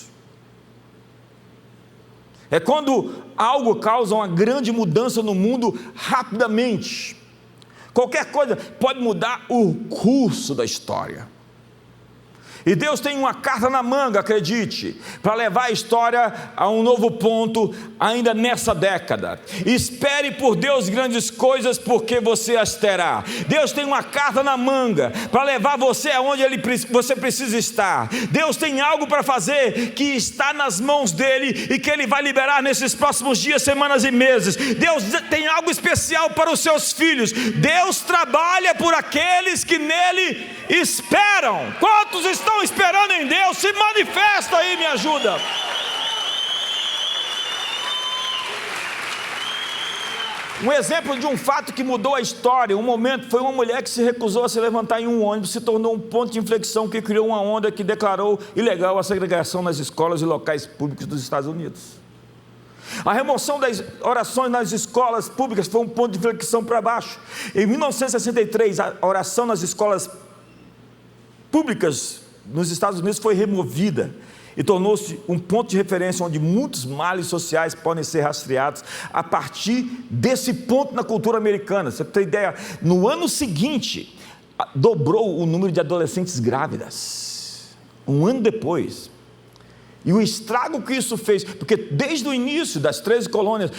É quando algo causa uma grande mudança no mundo rapidamente. Qualquer coisa pode mudar o curso da história. E Deus tem uma carta na manga, acredite, para levar a história a um novo ponto ainda nessa década. Espere por Deus grandes coisas, porque você as terá. Deus tem uma carta na manga para levar você aonde você precisa estar. Deus tem algo para fazer que está nas mãos dele e que ele vai liberar nesses próximos dias, semanas e meses. Deus tem algo especial para os seus filhos. Deus trabalha por aqueles que nele esperam. Quantos estão esperando em Deus? Se manifesta aí, me ajuda. Um exemplo de um fato que mudou a história, um momento, foi uma mulher que se recusou a se levantar em um ônibus, se tornou um ponto de inflexão que criou uma onda que declarou ilegal a segregação nas escolas e locais públicos dos Estados Unidos. A remoção das orações nas escolas públicas foi um ponto de inflexão para baixo. Em 1963, a oração nas escolas públicas nos Estados Unidos foi removida e tornou-se um ponto de referência onde muitos males sociais podem ser rastreados a partir desse ponto na cultura americana. Você tem ideia? No ano seguinte, dobrou o número de adolescentes grávidas. Um ano depois. E o estrago que isso fez, porque desde o início das 13 colônias,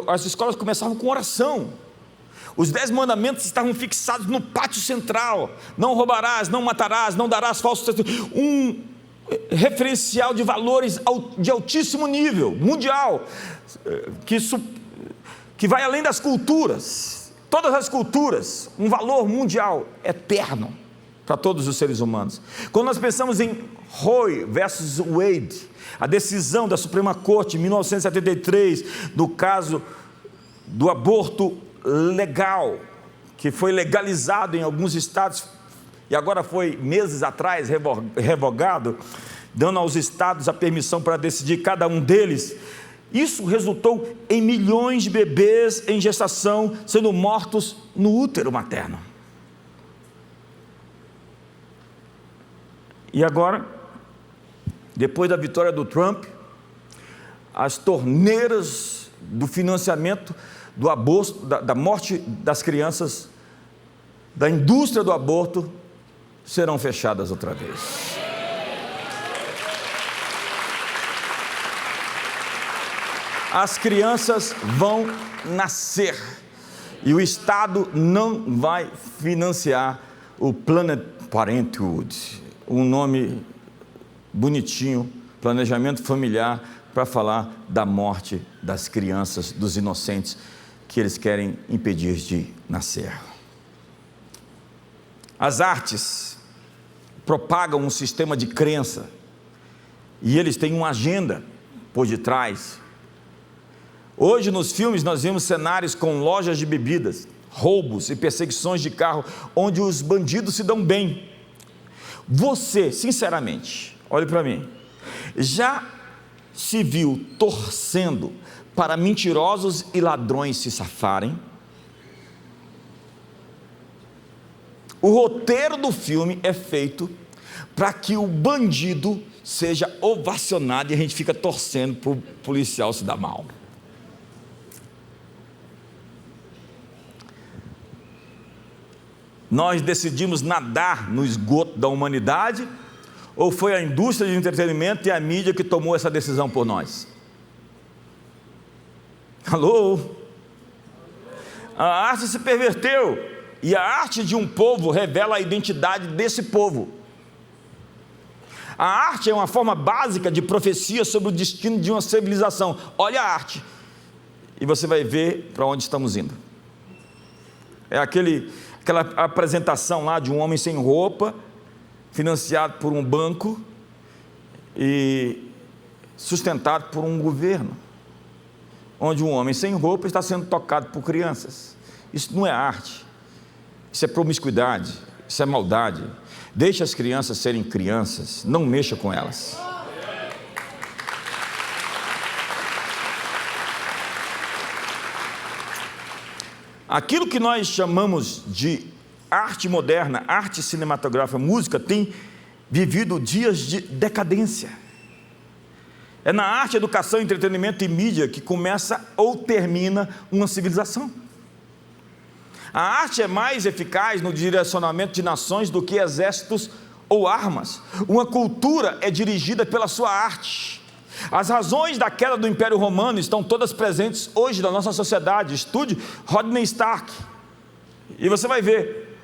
as escolas começavam com oração. Os 10 mandamentos estavam fixados no pátio central. Não roubarás, não matarás, não darás falso testemunho. Um referencial de valores de altíssimo nível, mundial, que vai além das culturas. Todas as culturas, um valor mundial, eterno, para todos os seres humanos. Quando nós pensamos em Roe versus Wade, a decisão da Suprema Corte em 1973, no caso do aborto legal, que foi legalizado em alguns estados e agora foi meses atrás revogado, dando aos estados a permissão para decidir cada um deles. Isso resultou em milhões de bebês em gestação sendo mortos no útero materno. E agora, depois da vitória do Trump, as torneiras do financiamento do aborto, da morte das crianças, da indústria do aborto, serão fechadas outra vez. As crianças vão nascer e o Estado não vai financiar o Planned Parenthood, um nome bonitinho, planejamento familiar, para falar da morte das crianças, dos inocentes, que eles querem impedir de nascer. As artes propagam um sistema de crença e eles têm uma agenda por detrás. Hoje nos filmes nós vemos cenários com lojas de bebidas, roubos e perseguições de carro, onde os bandidos se dão bem. Você, sinceramente, olhe para mim, já se viu torcendo para mentirosos e ladrões se safarem? O roteiro do filme é feito para que o bandido seja ovacionado e a gente fica torcendo para o policial se dar mal. Nós decidimos nadar no esgoto da humanidade, ou foi a indústria de entretenimento e a mídia que tomou essa decisão por nós? Alô? A arte se perverteu, e a arte de um povo revela a identidade desse povo. A arte é uma forma básica de profecia sobre o destino de uma civilização. Olha a arte, e você vai ver para onde estamos indo. É aquela apresentação lá de um homem sem roupa, financiado por um banco e sustentado por um governo, onde um homem sem roupa está sendo tocado por crianças. Isso não é arte, isso é promiscuidade, isso é maldade. Deixe as crianças serem crianças, não mexa com elas. Aquilo que nós chamamos de arte moderna, arte cinematográfica, música, tem vivido dias de decadência. É na arte, educação, entretenimento e mídia que começa ou termina uma civilização. A arte é mais eficaz no direcionamento de nações do que exércitos ou armas. Uma cultura é dirigida pela sua arte. As razões da queda do Império Romano estão todas presentes hoje na nossa sociedade. Estude Rodney Stark e você vai ver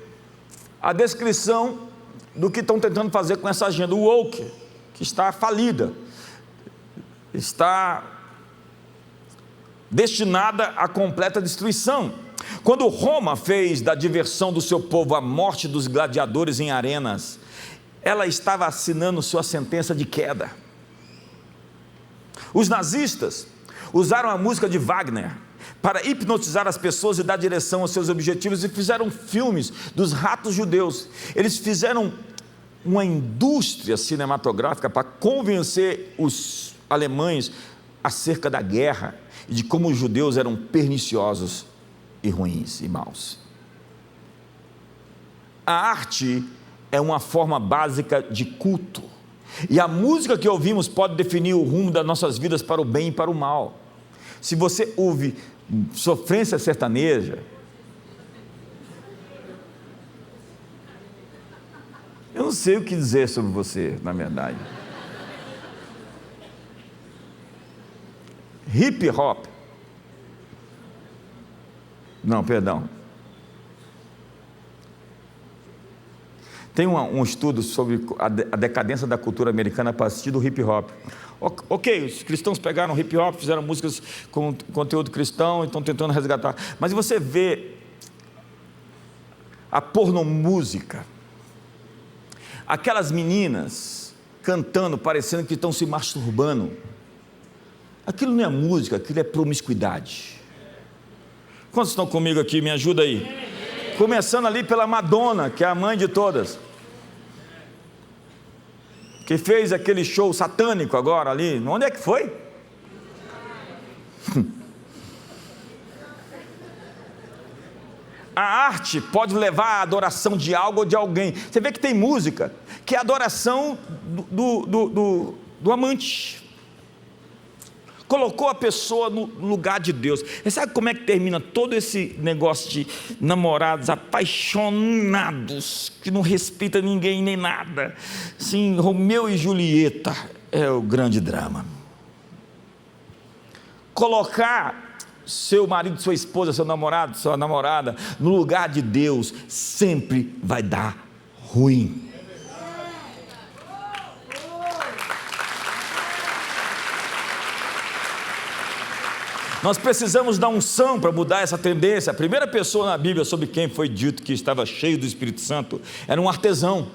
a descrição do que estão tentando fazer com essa agenda woke, que está falida, está destinada à completa destruição. Quando Roma fez da diversão do seu povo a morte dos gladiadores em arenas, ela estava assinando sua sentença de queda. Os nazistas usaram a música de Wagner para hipnotizar as pessoas e dar direção aos seus objetivos, e fizeram filmes dos ratos judeus. Eles fizeram uma indústria cinematográfica para convencer os alemães acerca da guerra e de como os judeus eram perniciosos e ruins e maus. A arte é uma forma básica de culto, e a música que ouvimos pode definir o rumo das nossas vidas para o bem e para o mal. Se você ouve sofrência sertaneja, eu não sei o que dizer sobre você, na verdade. Hip hop, não, perdão, tem um estudo sobre a decadência da cultura americana a partir do hip hop. Ok, os cristãos pegaram hip hop, fizeram músicas com conteúdo cristão e estão tentando resgatar, mas você vê a pornomúsica, aquelas meninas cantando, parecendo que estão se masturbando. Aquilo não é música, aquilo é promiscuidade. Quantos estão comigo aqui? Me ajuda aí. Começando ali pela Madonna, que é a mãe de todas, que fez aquele show satânico agora ali. Onde é que foi? A arte pode levar à adoração de algo ou de alguém. Você vê que tem música que é a adoração do amante. Colocou a pessoa no lugar de Deus. Você sabe como é que termina todo esse negócio de namorados apaixonados, que não respeitam ninguém nem nada? Sim, Romeu e Julieta é o grande drama. Colocar seu marido, sua esposa, seu namorado, sua namorada no lugar de Deus sempre vai dar ruim. Nós precisamos dar unção para mudar essa tendência. A primeira pessoa na Bíblia sobre quem foi dito que estava cheio do Espírito Santo era um artesão.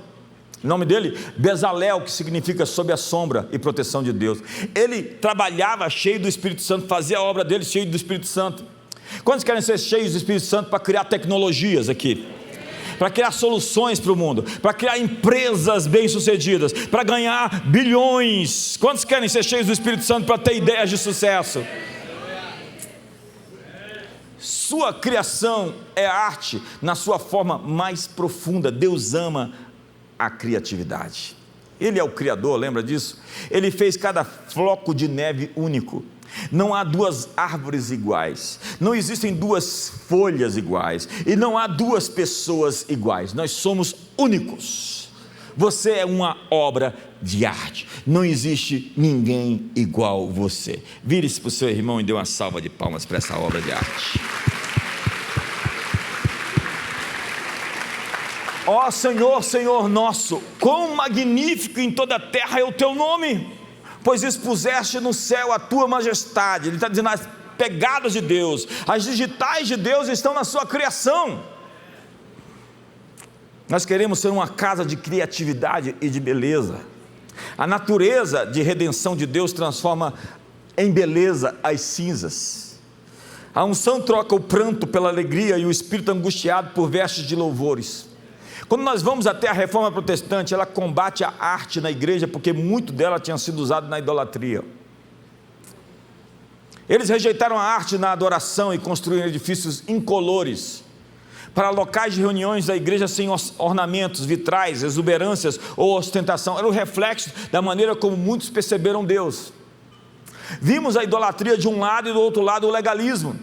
O nome dele, Bezalel, que significa sob a sombra e proteção de Deus. Ele trabalhava cheio do Espírito Santo, fazia a obra dele cheio do Espírito Santo. Quantos querem ser cheios do Espírito Santo para criar tecnologias aqui? Para criar soluções para o mundo, para criar empresas bem-sucedidas, para ganhar bilhões. Quantos querem ser cheios do Espírito Santo para ter ideias de sucesso? Sua criação é arte na sua forma mais profunda. Deus ama a criatividade. Ele é o Criador, lembra disso? Ele fez cada floco de neve único. Não há duas árvores iguais, não existem duas folhas iguais, e não há duas pessoas iguais. Nós somos únicos. Você é uma obra de arte, não existe ninguém igual você. Vire-se para o seu irmão e dê uma salva de palmas para essa obra de arte. Ó Senhor, Senhor nosso, quão magnífico em toda a terra é o teu nome, pois expuseste no céu a tua majestade. Ele está dizendo, as pegadas de Deus, as digitais de Deus estão na sua criação. Nós queremos ser uma casa de criatividade e de beleza. A natureza de redenção de Deus transforma em beleza as cinzas. A unção troca o pranto pela alegria e o espírito angustiado por vestes de louvores. Quando nós vamos até a reforma protestante, ela combate a arte na igreja, porque muito dela tinha sido usado na idolatria. Eles rejeitaram a arte na adoração e construíram edifícios incolores, para locais de reuniões da igreja sem ornamentos, vitrais, exuberâncias ou ostentação. Era o reflexo da maneira como muitos perceberam Deus. Vimos a idolatria de um lado e do outro lado o legalismo.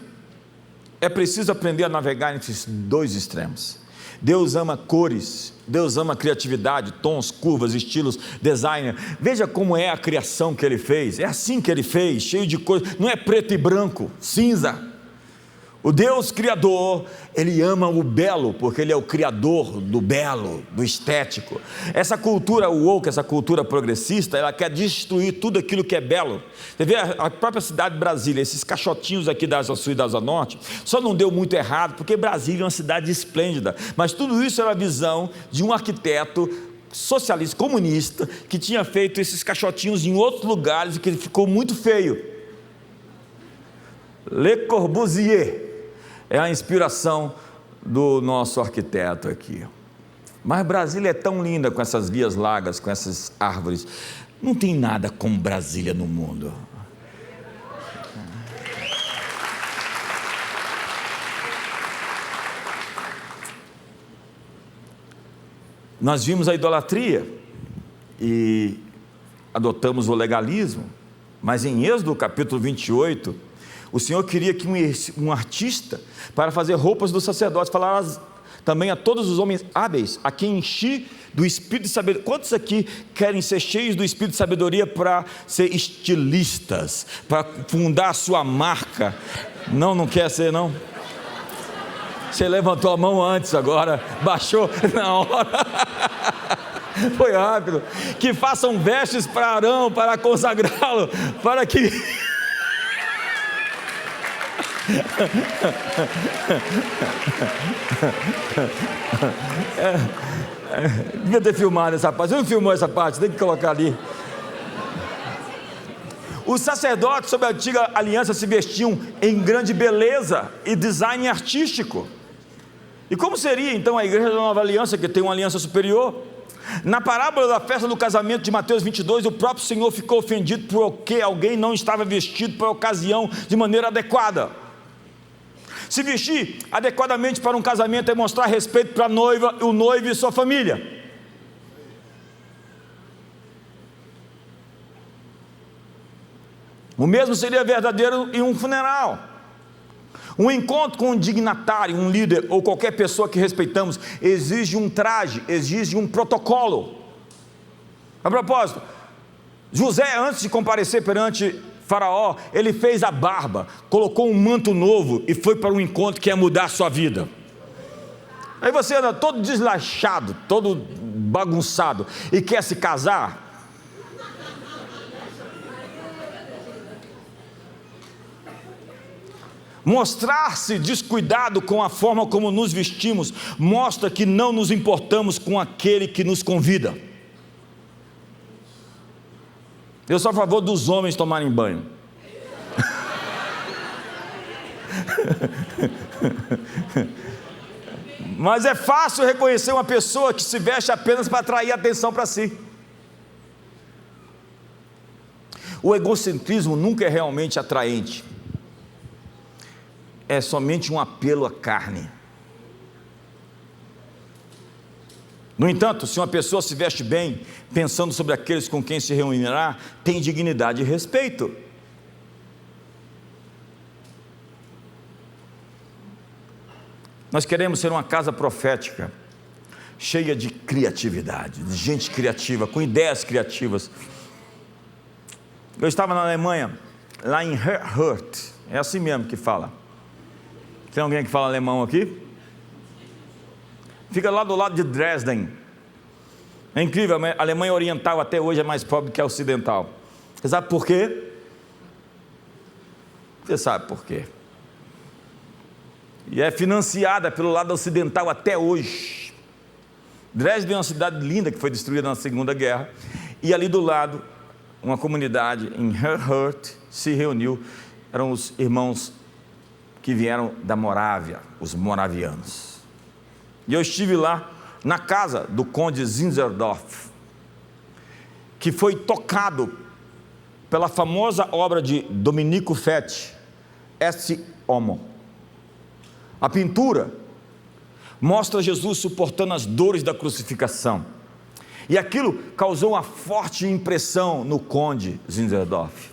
É preciso aprender a navegar entre esses dois extremos. Deus ama cores, Deus ama criatividade, tons, curvas, estilos, design. Veja como é a criação que Ele fez. É assim que Ele fez, cheio de cores. Não é preto e branco, cinza. O Deus Criador, Ele ama o belo, porque Ele é o Criador do belo, do estético. Essa cultura woke, essa cultura progressista, ela quer destruir tudo aquilo que é belo. Você vê a própria cidade de Brasília, esses caixotinhos aqui da Asa Sul e da Asa Norte, só não deu muito errado, porque Brasília é uma cidade esplêndida, mas tudo isso era a visão de um arquiteto socialista, comunista, que tinha feito esses caixotinhos em outros lugares e que ficou muito feio. Le Corbusier é a inspiração do nosso arquiteto aqui. Mas Brasília é tão linda, com essas vias largas, com essas árvores. Não tem nada como Brasília no mundo. Nós vimos a idolatria e adotamos o legalismo, mas em Êxodo capítulo 28, o Senhor queria que um artista, para fazer roupas dos sacerdotes, falasse também a todos os homens hábeis, a quem enchi do espírito de sabedoria. Quantos aqui querem ser cheios do espírito de sabedoria para ser estilistas, para fundar a sua marca? Não quer ser, não? Você levantou a mão antes, agora baixou na hora. Foi rápido. Que façam vestes para Arão, para consagrá-lo, para que... Devia ter filmado essa parte. Você não filmou essa parte? Tem que colocar ali. Os sacerdotes sob a antiga aliança se vestiam em grande beleza e design artístico. E como seria então a igreja da nova aliança, que tem uma aliança superior? Na parábola da festa do casamento de Mateus 22, o próprio Senhor ficou ofendido porque alguém não estava vestido para a ocasião de maneira adequada. Se vestir adequadamente para um casamento é mostrar respeito para a noiva, o noivo e sua família. O mesmo seria verdadeiro em um funeral. Um encontro com um dignatário, um líder ou qualquer pessoa que respeitamos exige um traje, exige um protocolo. A propósito, José, antes de comparecer perante Faraó, ele fez a barba, colocou um manto novo e foi para um encontro que ia mudar a sua vida. Aí você anda todo deslachado, todo bagunçado e quer se casar? Mostrar-se descuidado com a forma como nos vestimos mostra que não nos importamos com aquele que nos convida. Eu sou a favor dos homens tomarem banho. Mas é fácil reconhecer uma pessoa que se veste apenas para atrair atenção para si. O egocentrismo nunca é realmente atraente. É somente um apelo à carne. No entanto, se uma pessoa se veste bem, pensando sobre aqueles com quem se reunirá, tem dignidade e respeito. Nós queremos ser uma casa profética, cheia de criatividade, de gente criativa, com ideias criativas. Eu estava na Alemanha, lá em Erfurt, é assim mesmo que fala. Tem alguém que fala alemão aqui? Fica lá do lado de Dresden. É incrível, a Alemanha Oriental até hoje é mais pobre que a Ocidental. Você sabe por quê? Você sabe por quê? E é financiada pelo lado ocidental até hoje. Dresden é uma cidade linda que foi destruída na Segunda Guerra. E ali do lado, uma comunidade em Erfurt se reuniu. Eram os irmãos que vieram da Morávia, os moravianos. E eu estive lá na casa do conde Zinzendorf, que foi tocado pela famosa obra de Domenico Fetti, Ecce Homo. A pintura mostra Jesus suportando as dores da crucificação, e aquilo causou uma forte impressão no conde Zinzendorf.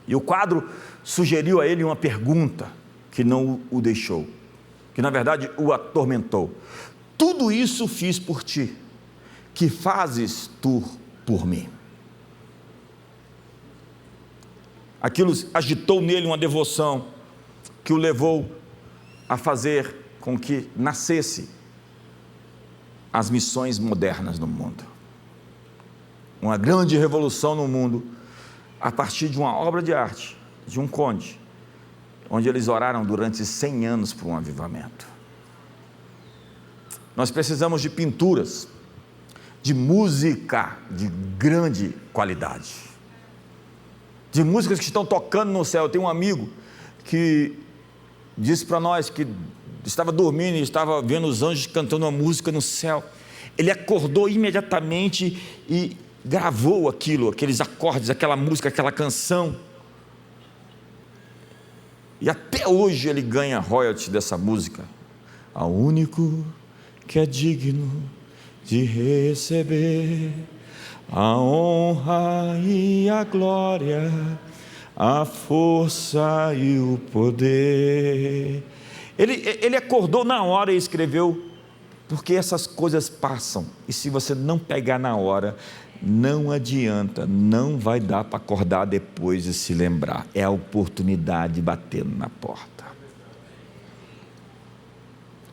E o quadro sugeriu a ele uma pergunta que não o deixou, que na verdade o atormentou: tudo isso fiz por ti, que fazes tu por mim? Aquilo agitou nele uma devoção que o levou a fazer com que nascesse as missões modernas no mundo. Uma grande revolução no mundo, a partir de uma obra de arte, de um conde, onde eles oraram durante 100 anos por um avivamento. Nós precisamos de pinturas, de música de grande qualidade, de músicas que estão tocando no céu. Eu tenho um amigo que disse para nós que estava dormindo e estava vendo os anjos cantando uma música no céu. Ele acordou imediatamente e gravou aquilo, aqueles acordes, aquela música, aquela canção. E até hoje ele ganha royalties dessa música. Ao único que é digno de receber a honra e a glória, a força e o poder. Ele acordou na hora e escreveu, porque essas coisas passam, e se você não pegar na hora, não adianta, não vai dar para acordar depois e se lembrar. É a oportunidade batendo na porta.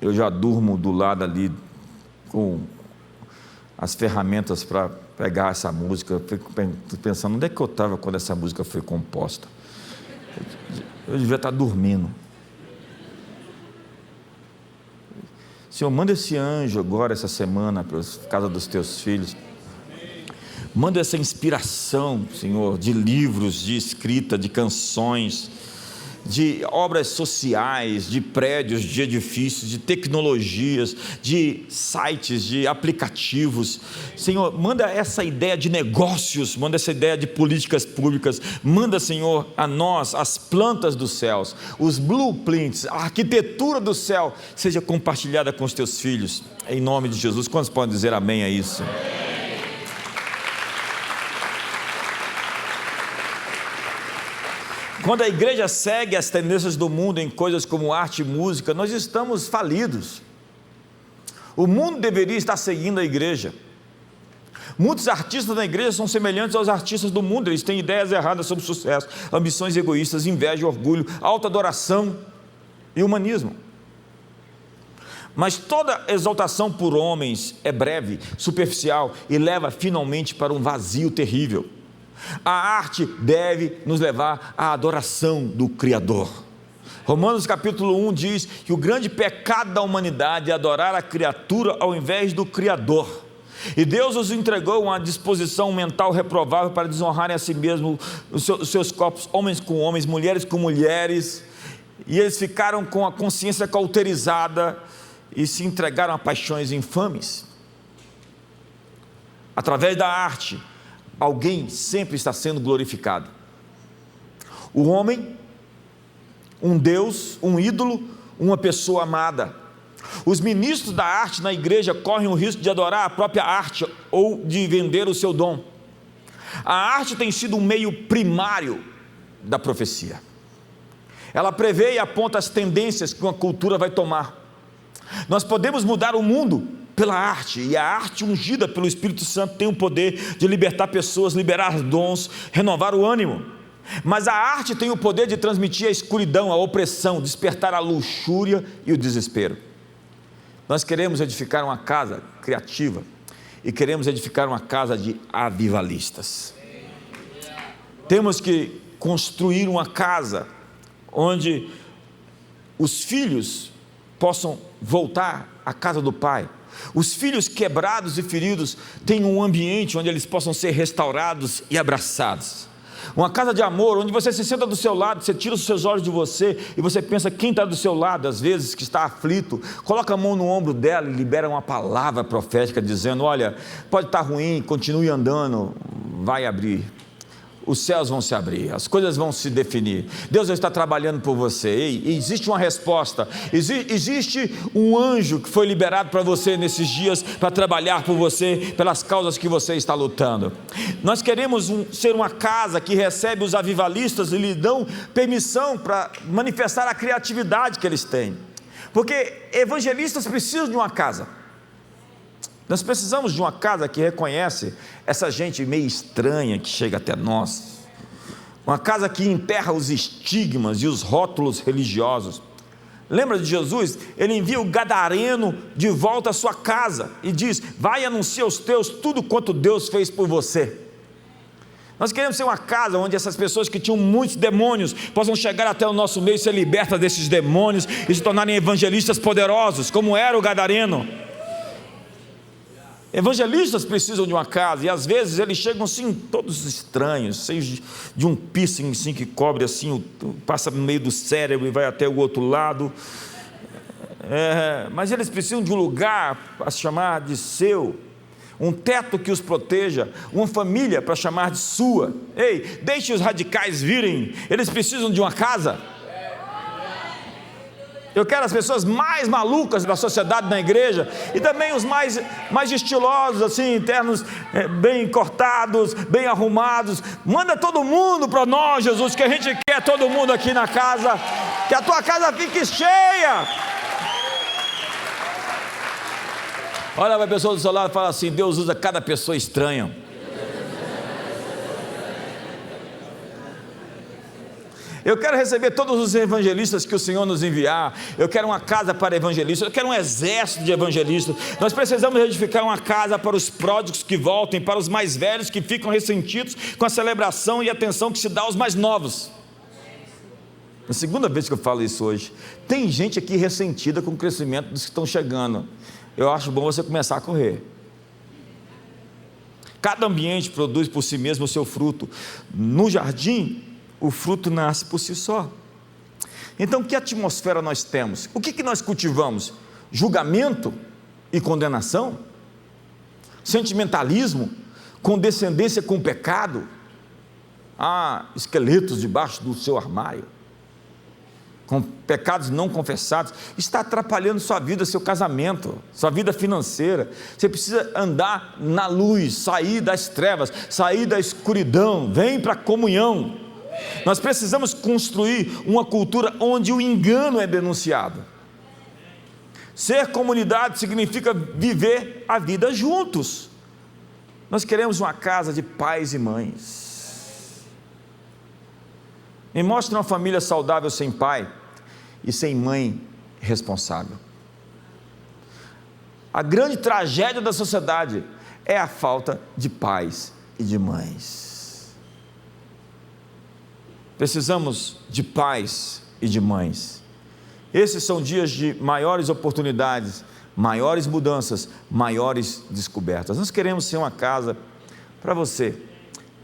Eu já durmo do lado ali com as ferramentas para pegar essa música. Eu fico pensando, onde é que eu estava quando essa música foi composta? Eu devia estar dormindo. Senhor, manda esse anjo agora, essa semana, para a casa dos teus filhos. Manda essa inspiração, Senhor, de livros, de escrita, de canções, de obras sociais, de prédios, de edifícios, de tecnologias, de sites, de aplicativos. Senhor, manda essa ideia de negócios, manda essa ideia de políticas públicas, manda, Senhor, a nós as plantas dos céus, os blueprints, a arquitetura do céu, seja compartilhada com os teus filhos, em nome de Jesus. Quantos podem dizer amém a isso? Quando a igreja segue as tendências do mundo em coisas como arte e música, nós estamos falidos. O mundo deveria estar seguindo a igreja. Muitos artistas da igreja são semelhantes aos artistas do mundo. Eles têm ideias erradas sobre sucesso, ambições egoístas, inveja, orgulho, autoadoração e humanismo. Mas toda exaltação por homens é breve, superficial e leva finalmente para um vazio terrível. A arte deve nos levar à adoração do Criador. Romanos capítulo 1 diz que o grande pecado da humanidade é adorar a criatura ao invés do Criador. E Deus os entregou uma disposição mental reprovável para desonrarem a si mesmo, os seus corpos, homens com homens, mulheres com mulheres, e eles ficaram com a consciência cauterizada e se entregaram a paixões infames. Através da arte, alguém sempre está sendo glorificado. O homem, um Deus, um ídolo, uma pessoa amada. Os ministros da arte na igreja correm o risco de adorar a própria arte ou de vender o seu dom. A arte tem sido um meio primário da profecia. Ela prevê e aponta as tendências que uma cultura vai tomar. Nós podemos mudar o mundo pela arte, e a arte ungida pelo Espírito Santo tem o poder de libertar pessoas, liberar dons, renovar o ânimo. Mas a arte tem o poder de transmitir a escuridão, a opressão, despertar a luxúria e o desespero. Nós queremos edificar uma casa criativa e queremos edificar uma casa de avivalistas. Temos que construir uma casa onde os filhos possam voltar à casa do pai. Os filhos quebrados e feridos tenham um ambiente onde eles possam ser restaurados e abraçados. Uma casa de amor, onde você se senta do seu lado, você tira os seus olhos de você e você pensa quem está do seu lado, às vezes que está aflito, coloca a mão no ombro dela e libera uma palavra profética dizendo: olha, pode estar ruim, continue andando, vai abrir. Os céus vão se abrir, as coisas vão se definir. Deus está trabalhando por você. E existe uma resposta, existe um anjo que foi liberado para você nesses dias, para trabalhar por você, pelas causas que você está lutando. Nós queremos ser uma casa que recebe os avivalistas e lhe dão permissão para manifestar a criatividade que eles têm, porque evangelistas precisam de uma casa. Nós precisamos de uma casa que reconhece essa gente meio estranha que chega até nós, uma casa que enterra os estigmas e os rótulos religiosos. Lembra de Jesus? Ele envia o gadareno de volta à sua casa e diz: vai e anuncia aos teus tudo quanto Deus fez por você. Nós queremos ser uma casa onde essas pessoas que tinham muitos demônios possam chegar até o nosso meio e ser libertas desses demônios e se tornarem evangelistas poderosos, como era o gadareno. Evangelistas precisam de uma casa, e às vezes eles chegam assim, todos estranhos, cheios de um piercing assim, que cobre assim, passa no meio do cérebro e vai até o outro lado, mas eles precisam de um lugar para chamar de seu, um teto que os proteja, uma família para chamar de sua. Ei, deixe os radicais virem, eles precisam de uma casa. Eu quero as pessoas mais malucas da sociedade na igreja, e também os mais estilosos, assim, internos, bem cortados, bem arrumados. Manda todo mundo para nós, Jesus, que a gente quer todo mundo aqui na casa, que a tua casa fique cheia. Olha para a pessoa do seu lado e fala assim: Deus usa cada pessoa estranha. Eu quero receber todos os evangelistas que o Senhor nos enviar. Eu quero uma casa para evangelistas, eu quero um exército de evangelistas. Nós precisamos edificar uma casa para os pródigos que voltem, para os mais velhos que ficam ressentidos com a celebração e atenção que se dá aos mais novos. A segunda vez que eu falo isso hoje. Tem gente aqui ressentida com o crescimento dos que estão chegando. Eu acho bom você começar a correr. Cada ambiente produz por si mesmo o seu fruto. No jardim, o fruto nasce por si só. Então, que atmosfera nós temos? O que nós cultivamos? Julgamento e condenação? Sentimentalismo? Condescendência com o pecado? Esqueletos debaixo do seu armário, com pecados não confessados. Está atrapalhando sua vida, seu casamento, sua vida financeira. Você precisa andar na luz, sair das trevas, sair da escuridão. Vem para a comunhão. Nós precisamos construir uma cultura onde o engano é denunciado. Ser comunidade significa viver a vida juntos. Nós queremos uma casa de pais e mães. Me mostre uma família saudável sem pai e sem mãe responsável. A grande tragédia da sociedade é a falta de pais e de mães. Precisamos de pais e de mães. Esses são dias de maiores oportunidades, maiores mudanças, maiores descobertas. Nós queremos ser uma casa para você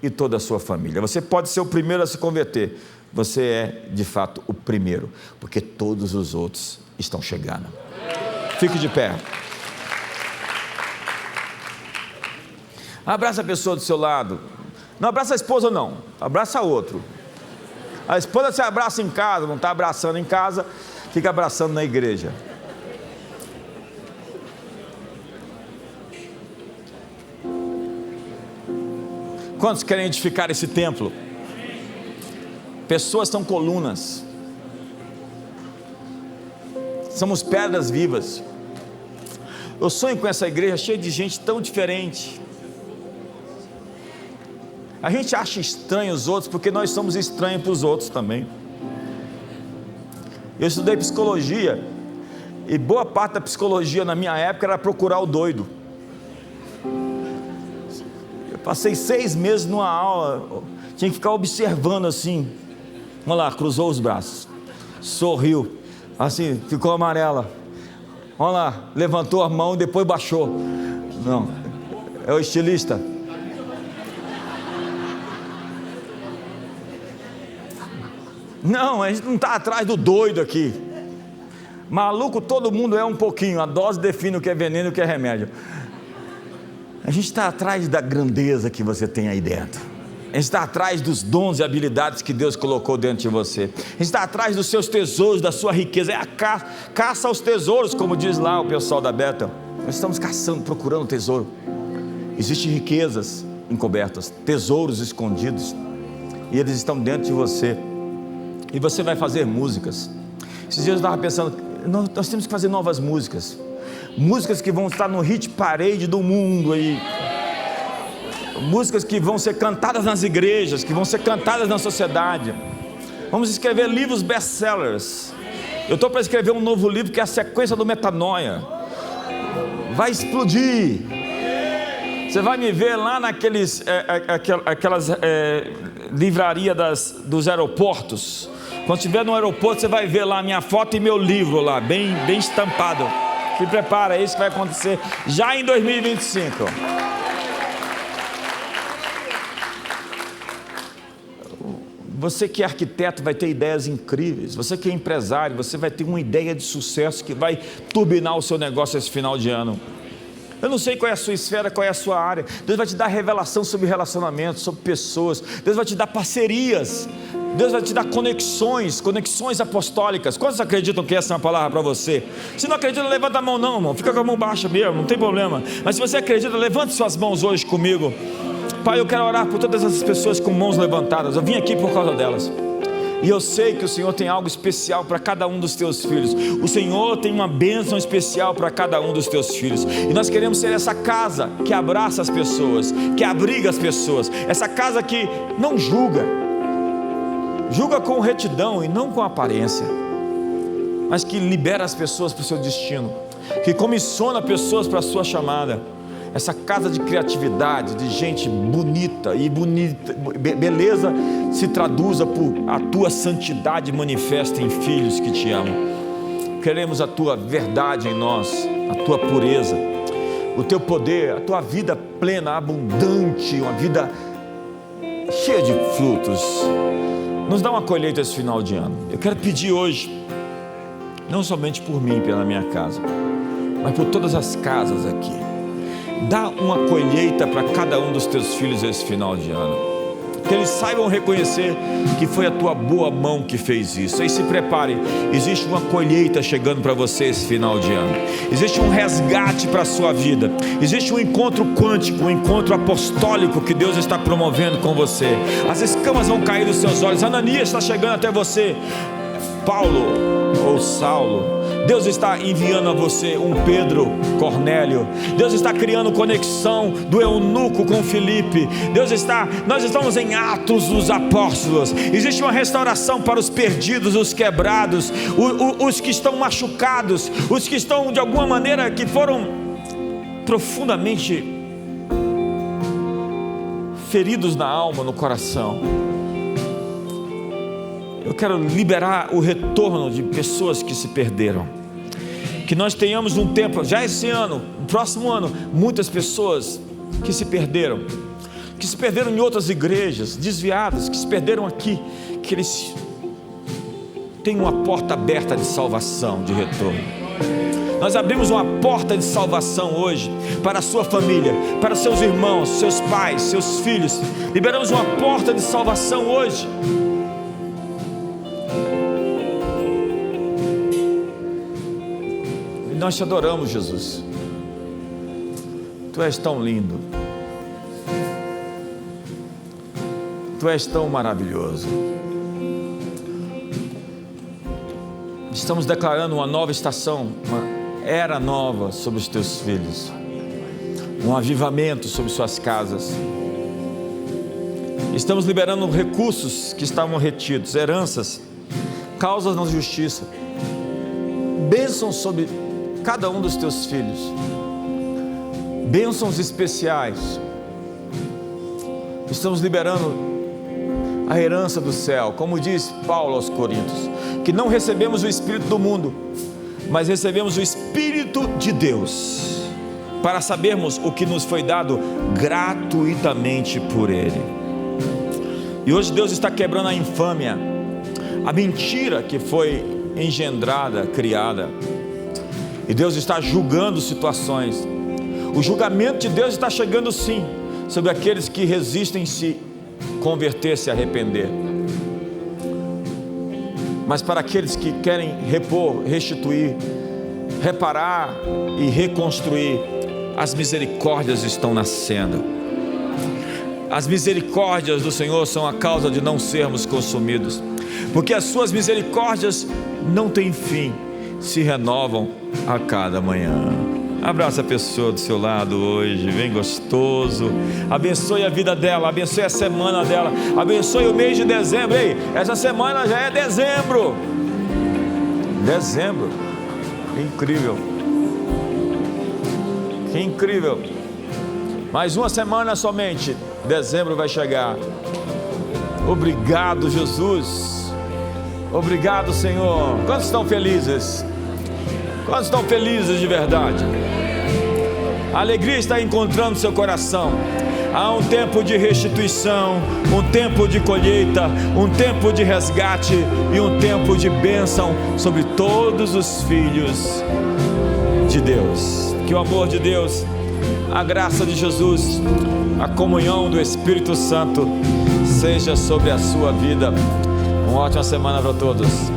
e toda a sua família. Você pode ser o primeiro a se converter. Você é, de fato, o primeiro, porque todos os outros estão chegando. Fique de pé. Abraça a pessoa do seu lado. Não abraça a esposa, não. Abraça outro. A esposa se abraça em casa, não está abraçando em casa, fica abraçando na igreja. Quantos querem edificar esse templo? Pessoas são colunas. Somos pedras vivas. Eu sonho com essa igreja cheia de gente tão diferente. A gente acha estranho os outros porque nós somos estranhos para os outros também. Eu estudei psicologia e boa parte da psicologia na minha época era procurar o doido. Eu passei 6 meses numa aula, tinha que ficar observando assim. Olha lá, cruzou os braços, sorriu, assim, ficou amarela. Olha lá, levantou a mão e depois baixou. Não, é o estilista. Não, a gente não está atrás do doido aqui. Maluco todo mundo é um pouquinho, a dose define o que é veneno e o que é remédio. A gente está atrás da grandeza que você tem aí dentro. A gente está atrás dos dons e habilidades que Deus colocou dentro de você. A gente está atrás dos seus tesouros, da sua riqueza. É a caça aos tesouros, como diz lá o pessoal da Bethel. Nós estamos caçando, procurando tesouro. Existem riquezas encobertas, tesouros escondidos, e eles estão dentro de você. E você vai fazer músicas. Esses dias eu estava pensando, nós temos que fazer novas músicas. Músicas que vão estar no hit parade do mundo aí. Músicas que vão ser cantadas nas igrejas, que vão ser cantadas na sociedade. Vamos escrever livros best-sellers. Eu estou para escrever um novo livro que é a sequência do Metanoia. Vai explodir. Você vai me ver lá naqueles aquelas livrarias dos aeroportos. Quando estiver no aeroporto, você vai ver lá minha foto e meu livro lá, bem estampado. Se prepara, é isso que vai acontecer já em 2025. Você que é arquiteto vai ter ideias incríveis. Você que é empresário, você vai ter uma ideia de sucesso que vai turbinar o seu negócio esse final de ano. Eu não sei qual é a sua esfera, qual é a sua área. Deus vai te dar revelação sobre relacionamentos, sobre pessoas. Deus vai te dar parcerias. Deus vai te dar conexões apostólicas. Quantos acreditam que essa é uma palavra para você? Se não acredita, levanta a mão não, irmão. Fica com a mão baixa mesmo, não tem problema. Mas se você acredita, levante suas mãos hoje comigo. Pai, eu quero orar por todas essas pessoas com mãos levantadas. Eu vim aqui por causa delas. E eu sei que o Senhor tem algo especial para cada um dos teus filhos. O Senhor tem uma bênção especial para cada um dos teus filhos. E nós queremos ser essa casa que abraça as pessoas, que abriga as pessoas. Essa casa que não julga. Julga com retidão e não com aparência. Mas que libera as pessoas para o seu destino. Que comissiona pessoas para a sua chamada. Essa casa de criatividade, de gente bonita e beleza se traduza por a tua santidade manifesta em filhos que te amam. Queremos a tua verdade em nós, a tua pureza, o teu poder, a tua vida plena, abundante, uma vida cheia de frutos. Nos dá uma colheita esse final de ano. Eu quero pedir hoje, não somente por mim, pela minha casa, mas por todas as casas aqui. Dá uma colheita para cada um dos teus filhos esse final de ano. Que eles saibam reconhecer que foi a tua boa mão que fez isso. Aí se prepare, existe uma colheita chegando para você esse final de ano. Existe um resgate para a sua vida. Existe um encontro quântico, um encontro apostólico que Deus está promovendo com você. As escamas vão cair dos seus olhos. Ananias está chegando até você. Paulo ou Saulo, Deus está enviando a você um Pedro, Cornélio. Deus está criando conexão do eunuco com Filipe. Nós estamos em Atos dos Apóstolos. Existe uma restauração para os perdidos, os quebrados, os que estão machucados, os que estão de alguma maneira que foram profundamente feridos na alma, no coração. Eu quero liberar o retorno de pessoas que se perderam. Que nós tenhamos um tempo, já esse ano, no próximo ano, muitas pessoas que se perderam em outras igrejas, desviadas, que se perderam aqui, que eles tenham uma porta aberta de salvação, de retorno. Nós abrimos uma porta de salvação hoje para a sua família, para seus irmãos, seus pais, seus filhos. Liberamos uma porta de salvação hoje. Nós te adoramos, Jesus. Tu és tão lindo. Tu és tão maravilhoso. Estamos declarando uma nova estação, uma era nova sobre os teus filhos, um avivamento sobre suas casas. Estamos liberando recursos que estavam retidos, heranças, causas na justiça, bênçãos sobre cada um dos teus filhos, bênçãos especiais. Estamos liberando a herança do céu, como diz Paulo aos Coríntios, que não recebemos o Espírito do mundo, mas recebemos o Espírito de Deus, para sabermos o que nos foi dado gratuitamente por Ele. E hoje Deus está quebrando a infâmia, a mentira que foi engendrada, criada, e Deus está julgando situações. O julgamento de Deus está chegando sim, sobre aqueles que resistem se converter, se arrepender. Mas para aqueles que querem repor, restituir, reparar e reconstruir, as misericórdias estão nascendo. As misericórdias do Senhor são a causa de não sermos consumidos, porque as suas misericórdias não têm fim, se renovam a cada manhã. Abraça a pessoa do seu lado hoje, bem gostoso. Abençoe a vida dela, abençoe a semana dela, abençoe o mês de dezembro. Ei, essa semana já é dezembro. Dezembro, que incrível, que incrível. Mais uma semana somente, dezembro vai chegar. Obrigado, Jesus. Obrigado, Senhor. Quantos estão felizes? Quantos estão felizes de verdade? A alegria está encontrando seu coração. Há um tempo de restituição, um tempo de colheita, um tempo de resgate e um tempo de bênção sobre todos os filhos de Deus. Que o amor de Deus, a graça de Jesus, a comunhão do Espírito Santo seja sobre a sua vida. Uma ótima semana para todos.